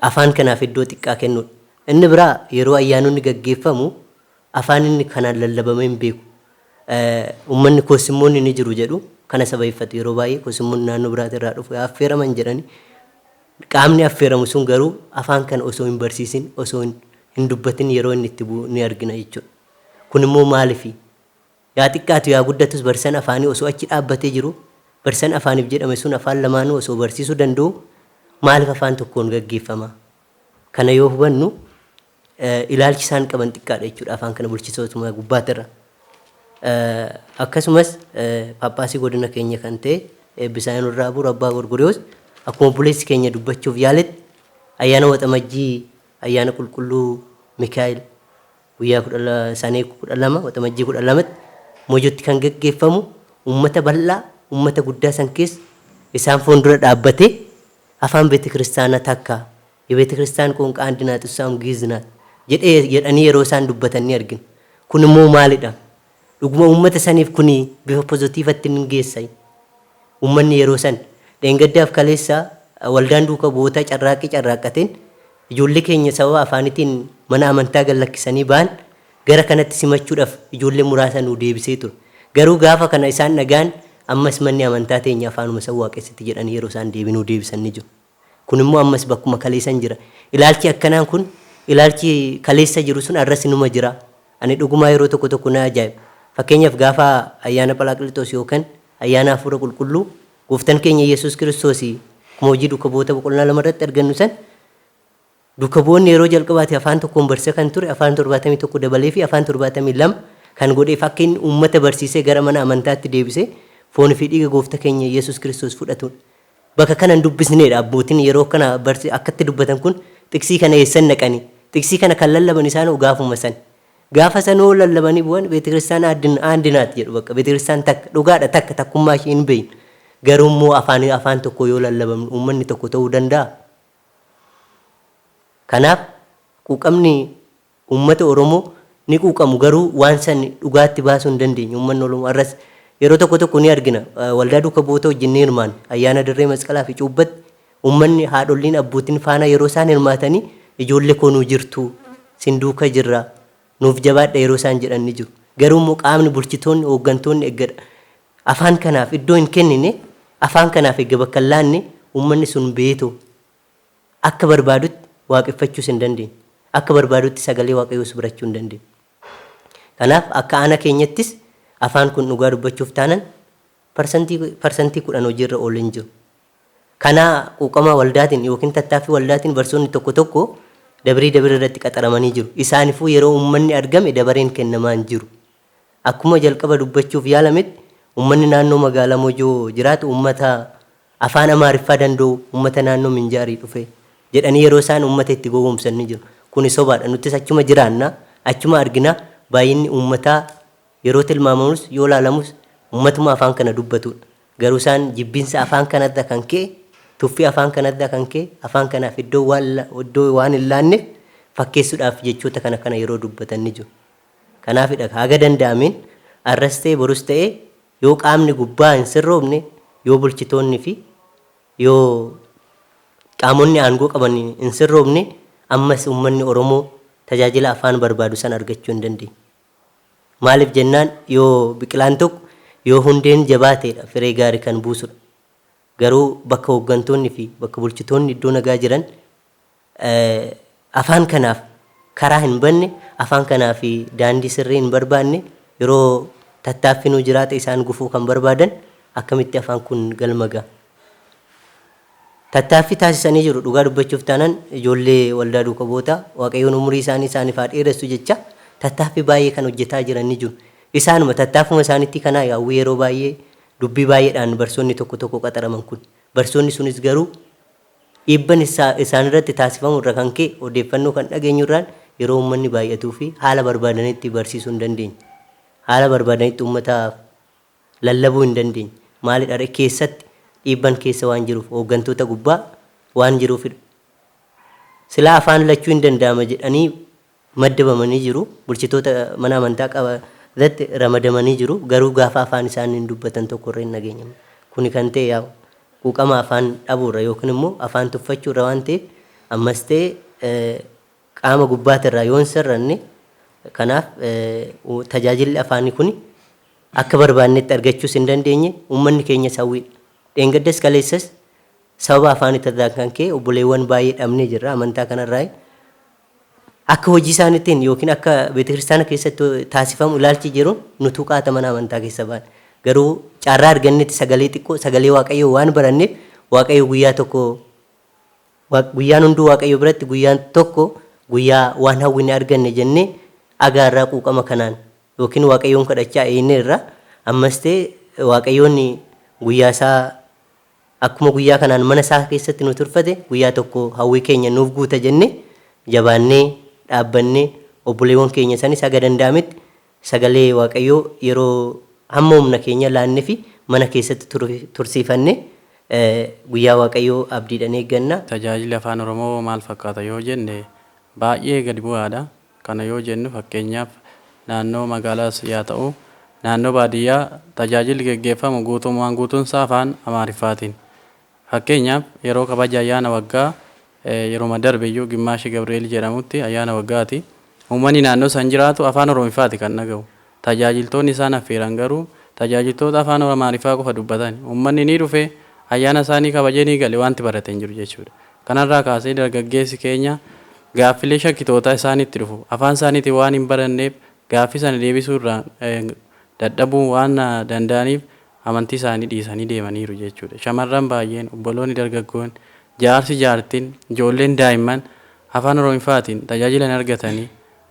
[SPEAKER 2] afaan kanaaf iddoo xiqqaa kennuudha. Inni biraa yeroo ayyaanonni gaggeeffamu afaan inni kanaan lallabamee hin beeku. Uummanni koosimmoonni ni jiru jedhu kana sababeeffatu yeroo baay'ee koosimmoonni naannoo biraati irraa dhufu affeeraman jedhani qaamni affeeramu sun garuu afaan kana osoo hin barsiisin osoo hin dubbatin yeroo inni itti bu'u ni argina jechuudha. Kun immoo maaliifi? Yaa xiqqaatu yaa guddatus barsiisaan afaanii osoo achi dhaabbatee jiru barsiisaan afaaniif jedhame sun afaan lamaanuu osoo barsiisuu danda'u maaliif afaan tokkoon gaggeeffama? Kana yoo hubannu ilaalchi isaan qaban xiqqaadha jechuudha afaan kana bulchitootuma gubbaatirra. Akkasumas paappaasii godina keenya kan ta'e Eebbisaayinuu Irraabuu Abbaa Gorgoriyoos akkuma buleessi keenya dubbachuuf yaaletti ayyaana waxamajjii ayyaana qulqulluu Mikaa'el guyyaa sanee 12 waxamajjii 12tti Moojootti kan gaggeeffamu uummata bal'aa uummata guddaa san keessa isaan fuuldura dhaabbatee afaan beetikiristaanaa takka የቤተክርስቲያን ቋንቋ አንድ ናት እሷም ግዕዝ ናት jedhanii yeroo isaan dubbatan ni argina. Kun immoo maalidha? Dhuguma uummata saniif kuni bifa pozitiivatti ni geessa. Uummanni yeroo san dheengaddaaf kaleessa waldaan duuka bu'oota carraaqqateen ijoollee keenya sababa afaanitiin mana amantaa gallakkisanii ba'an gara kanatti simachuudhaaf ijoollee muraasa nu deebisee ture. Garuu gaafa kana isaan dhagaan ammas manni amantaa teenya afaanuma san waaqessatti jedhanii yeroo isaan deebinuu deebisan ni jiru. Kun immoo ammas bakkuma kaleessan jira. Ilaalchi akkanaan kun ilaalchi kaleessa jiru sun arras numa jira. Ani dhugumaa yeroo tokko na ajaa'iba. Fakkeenyaaf gaafa ayyaana Phalaqliixoos yookaan ayyaana Hafuura Qulqulluu gooftaan keenya Yesuus Kiristoos kuma hojii duuka bu'oota boqonnaa 2 irratti argannu san duuka bu'oonni yeroo jalqabaate afaan tokkoon barsiisa kan ture afaan 71 dabalee fi afaan 72 kan godhee fakkiin uummata barsiisee gara mana amantaatti deebisee foon fi dhiiga gooftaa keenya Yesuus Kiristoos fudhatuun. Bakka kanan dubbisneedha abbootiin yeroo kana akkatti dubbatan kun tiksii kana eessan naqanii tiksii kana kan lallaban isaan gaafuma san gaafa sanoo lallabanii bu'an beetikiristaana aandinaat jedhu bakka beetikristaan takka dhugaadha takka takkummaa ishee hin beeyin garuu immoo afaan tokko yoo lallaban uummanni tokko ta'uu danda'a. Kanaaf quuqamni uummata Oromoo ni quuqamu garuu waan san dhugaatti baasuu hin dandeenye uummanni Oromoo arras yeroo tokko ni argina waldaa duuka bu'oota wajjin ni hirmaan ayyaana dirree masqalaa fi cuubbatti uummanni haadholiin abbootiin faana yeroo isaan hirmaatanii ijoollee koo nu jirtu sin duuka jirra nuuf jabaadha yeroo isaan jedhan ni jiru. Garuu immoo qaamni bulchitoonni hooggantoonni eeggadha afaan kanaaf iddoo hin kennine afaan kanaaf eegga bakka hin laanne uummanni sun beetoo akka barbaadutti waaqeffachuus hin dandeenye akka barbaadutti sagalee waaqayyoos birachuu hin dandeenye. Kanaaf akka ana keenyattis afaan kun dhugaa dubbachuuf taanan parsantii 10 hojiirra oolan jiru. Kana quuqama waldaatiin yookiin tattaaffii waldaatiin barsoonni tokko dabrii irratti qaxaramanii jiru. Isaanifuu yeroo uummanni argame dabareen kennamaa hin jiru. Akkuma jalqaba dubbachuuf yaalametti uummanni naannoo magaalaa Moojoo jiraatu uummata afaan Amaariffaa danda'u uummata naannoo Minjaarii dhufe jedhanii yeroo isaan uummata itti gowwoomsan ni jiru. Kun sobaadha. Nutis achuma jiraanna achuma argina baay'inni uummataa yeroo tilmaamamus yoo laalamus uummatuma afaan kana dubbatudha. Garuu isaan jibbinsa afaan kanarra kan ka'e tuffii afaan kanarra kan ka'e afaan kanaaf iddoo waan hin laanneef fakkeessuudhaaf jechoota kana yeroo dubbatan ni jiru. Kanaafidha haga danda'ameen arras ta'e borus ta'e yoo qaamni gubbaa hin sirroofne yoo bulchitoonni fi yoo qaamonni aangoo qaban hin sirroofne ammas uummanni Oromoo tajaajila afaan barbaadu san argachuu hin dandeenye. Maaliif jennaan yoo biqilaan tokko yoo hundeen jabaateedha firee gaarii kan buusudha. Garuu bakka hooggantoonni fi bakka bulchitoonni iddoo nagaa jiran afaan kanaaf karaa hin banne afaan kanaaf daandii sirrii hin barbaanne yeroo tattaaffinuu jiraata isaan gufuu kan barbaadan akkamitti afaan kun galma ga'a. Tattaaffii taasisanii jiru dhugaa dubbachuuf taanaan ijoollee waldaa duuka bootaa waaqayyoon umurii isaaniif haa dheeressu jecha tattaaffii baay'ee kan hojjetaa jiran ni jiru. Isaanuma tattaaffuma isaaniitti kanaa yaa'u yeroo baay'ee dubbii baay'eedhaan barsoonni tokko tokko qaxaraman kun. Barsoonni sunis garuu dhiibban isaan irratti taasifamu irra kan ka'e odeeffannoo kan dhageenyu irraan yeroo uummanni baay'atuu fi haala barbaadanitti barsiisuu hin dandeenye. Haala barbaadanitti uummataaf lallabuu hin dandeenye. Maalidha keessatti dhiibban keessa waan jiruuf hooggantoota gubbaa waan jiruufidha. Silaa afaan lachuu hin danda'ama jedhanii maddabamanii jiru. Bulchitoota mana amantaa qabatti ramadamanii jiru. Garuu gaafa afaan isaanii hin dubbatan tokko irra hin nageenyamu. Kuni kan ta'e yaa'u quuqama afaan dhabuurra yookiin immoo afaan tuffachuurra waan ta'eef ammas ta'e qaama gubbaatirraa yoo hin sirranne kanaaf tajaajilli afaanii kun akka barbaannetti argachuus hin dandeenye uummanni keenya sawwiidha. Dheengaddas kaleessas sababa afaanitirraa kan ka'e obboleewwan baay'ee dhabnee jirra amantaa kanarraa akka hojii isaaniitiin yookiin akka beetekiristaana keessatti taasifamu ilaalchi jiru nutuu qaata mana amantaa keessa ba'an. Garuu carraa argannetti sagalee xiqqoo sagalee waaqayyoo waan baranneef waaqayyo guyyaa tokko guyyaan hunduu waaqayyo biratti guyyaan tokko guyyaa waan hawwine arganne jennee agaarraa quuqama kanaan yookiin waaqayyoon kadhachaa eenne irraa ammas ta'e waaqayyoon guyyaa isaa akkuma guyyaa kanaan mana isaa keessatti nu turfate guyyaa tokko hawwii keenya nuuf guuta jennee jabaannee dhaabbannee obboleewwan keenya sanis haga danda'ametti sagalee waaqayyoo yeroo hamma humna keenya laannee fi mana keessatti tursiifannee guyyaa waaqayyoo abdiidhaan eegganna.
[SPEAKER 4] Tajaajilli afaan Oromoo maal fakkaata yoo jenne baay'ee gadi bu'aadha. Kana yoo jennu fakkeenyaaf naannoo magaalaas yaa ta'u naannoo baadiyyaa tajaajilli geggeeffamu guutummaan guutuunsaa afaan Amaariffaatiin. Fakkeenyaaf yeroo kabaja ayyaana waggaa yeroo darbeyyuu Gimmaashi Gabriel jedhamutti ayyaana waggaati. Uummanni naannoo san jiraatu afaan Oromiffaati kan dhaga'u. Tajaajiltoonni isaan affeeran garuu tajaajiltoota afaan Amaariffaa qofa dubbatan. Uummanni ni dhufe ayyaana isaanii kabajee ni gale wanti barate hin jiru jechuudha. Kanarraa kaasee dargaggeessi keenya gaaffilee shakkitoota isaaniitti dhufu. Afaan isaaniitiin waan hin baranneef gaaffii sana deebisuurraan dadhabuu waan danda'aniif amantii isaanii dhiisanii deemaniiru jechuudha. Shamarran baay'een obboloonni dargaggoon jaarsi jaartiin ijoolleen daa'imman afaan Oromiffaatiin tajaajila hin argatanii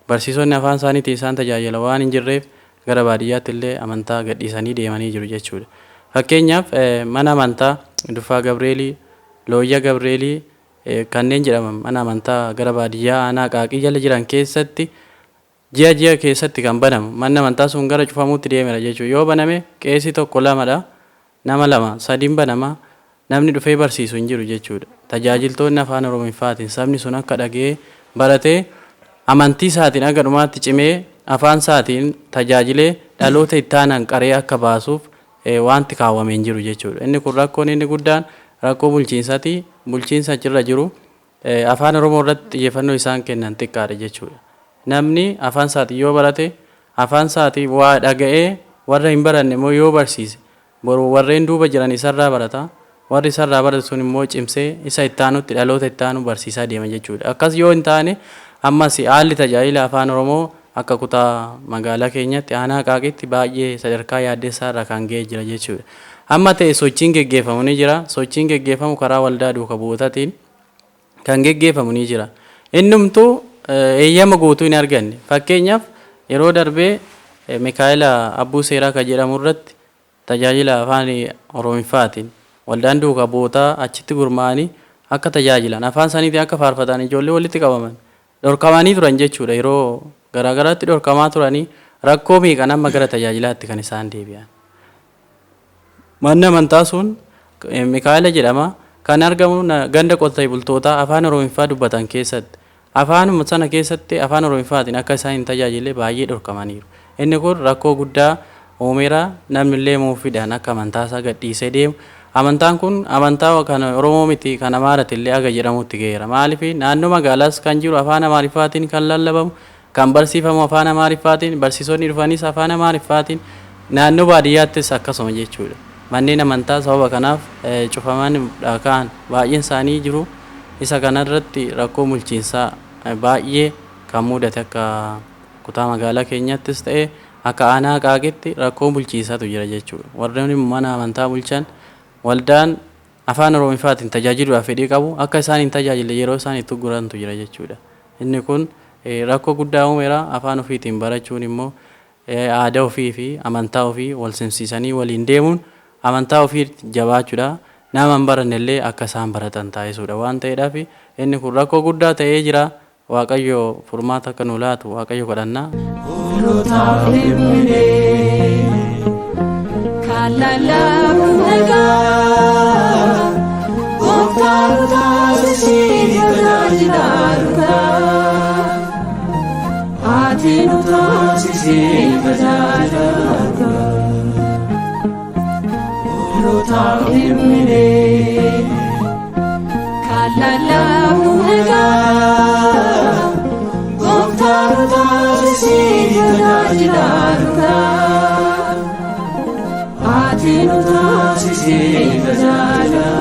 [SPEAKER 4] barsiisonni afaan isaaniitiin isaan tajaajila waan hin jirreef gara baadiyyaatti illee amantaa gadhiisanii deemanii jiru jechuudha. Fakkeenyaaf mana amantaa Dufaa Gabreelii, Looyya Gabreelii kanneen jedhaman mana amantaa gara baadiyyaa aanaa qaaqii jala jiran keessatti ji'a keessatti kan banamu manni amantaa sun gara cufamuutti deemera jechuudha. Yoo baname qeessi tokko lamadha nama lama sadiin banama namni dhufee barsiisu hin jiru jechuudha. Tajaajiltoonni afaan Oromiffaatiin sabni sun akka dhagee baratee amantii isaatiin akka dhumaatti cimee afaan isaatiin tajaajilee dhaloota itti aanan qaree akka baasuuf wanti kaawwamee hin jiru jechuudha. Inni kun rakkoon inni guddaan rakkoo bulchiinsaati. Bulchiinsa achirra jiru afaan Oromoo irratti xiyyeeffannoo isaan kennan xiqqaadha jechuudha. Namni afaan isaatii yoo barate afaan isaatii waa dhaga'ee warra hin baranne immoo yoo barsiise warreen duuba jiran isarraa barata. Warri isarraa baratu sun immoo cimsee isa itti aanutti dhaloota itti aanu barsiisaa deema jechuudha. Akkas yoo hin taane ammas haalli tajaajila afaan Oromoo akka kutaa magaalaa keenyatti aanaa qaaqitti baay'ee sadarkaa yaaddeessaa irra kan ga'ee jira jechuudha. Amma ta'e sochiin geggeeffamu ni jira. Sochiin geggeeffamu karaa waldaa duuka bu'ootaatiin kan geggeeffamu ni jira. Innumtuu eeyyama guutuu hin arganne. Fakkeenyaaf yeroo darbee Mikaa'ela Abbuu Seeraa kan jedhamu irratti tajaajila afaan Oromiffaatiin waldaan duuka bu'ootaa achitti gurmaa'anii akka tajaajilan afaan isaaniitiin akka faarfatan ijoollee walitti qabaman dhorkamanii turan jechuudha. Yeroo garaagaraatti dhorkamaa turanii rakkoo miiqan amma gara tajaajilaatti kan isaan deebi'an. Manni amantaa sun Mikaa'ela jedhama kan argamu ganda qotee bultootaa afaan Oromiffaa dubbatan keessatti afaanuma sana keessatti afaan Oromootiin akka isaan hin tajaajille baay'ee dhorkamaniiru. Inni kun rakkoo guddaa uumeera namni illee muufiidhaan akka amantaa isaa gadhiisee deemu. Amantaan kun amantaa kan Oromoo miti kan Amaaraatti illee aga jedhamutti ga'eera. Maaliif naannoo magaalaas kan jiru afaan Amaariffaatiin kan lallabamu kan barsiifamu afaan Amaariffaatiin barsiisonni dhufanis afaan Amaariffaatiin naannoo baadiyyaattis akkasuma jechuudha. Manneen amantaa sababa kanaaf cufaman kaan baay'een isaanii jiru. Isa kanarratti rakkoo bulchiinsaa baay'ee kan mudate akka kutaa magaalaa keenyattis ta'e akka aanaa Qaaqetti rakkoo bulchiinsaatu jira jechuudha. Warreen mana amantaa bulchan waldaan afaan Oromootiin tajaajiluudhaaf fedhii qabu akka isaan hin tajaajille yeroo isaan itti gurantu jira jechuudha. Inni kun rakkoo guddaa uumeera. Afaan ofiitiin barachuun immoo aadaa ofii fi amantaa ofii wal simsiisanii waliin deemuun amantaa ofii jabaachuudha. Nama hin baranne illee akka isaan baratan taasisuudha waan ta'eedhaaf inni kun rakkoo guddaa ta'ee jira. Waaqayyo furmaata akka nu laatu Waaqayyo kadhannaa.
[SPEAKER 8] Ati nu taasisi tajaajila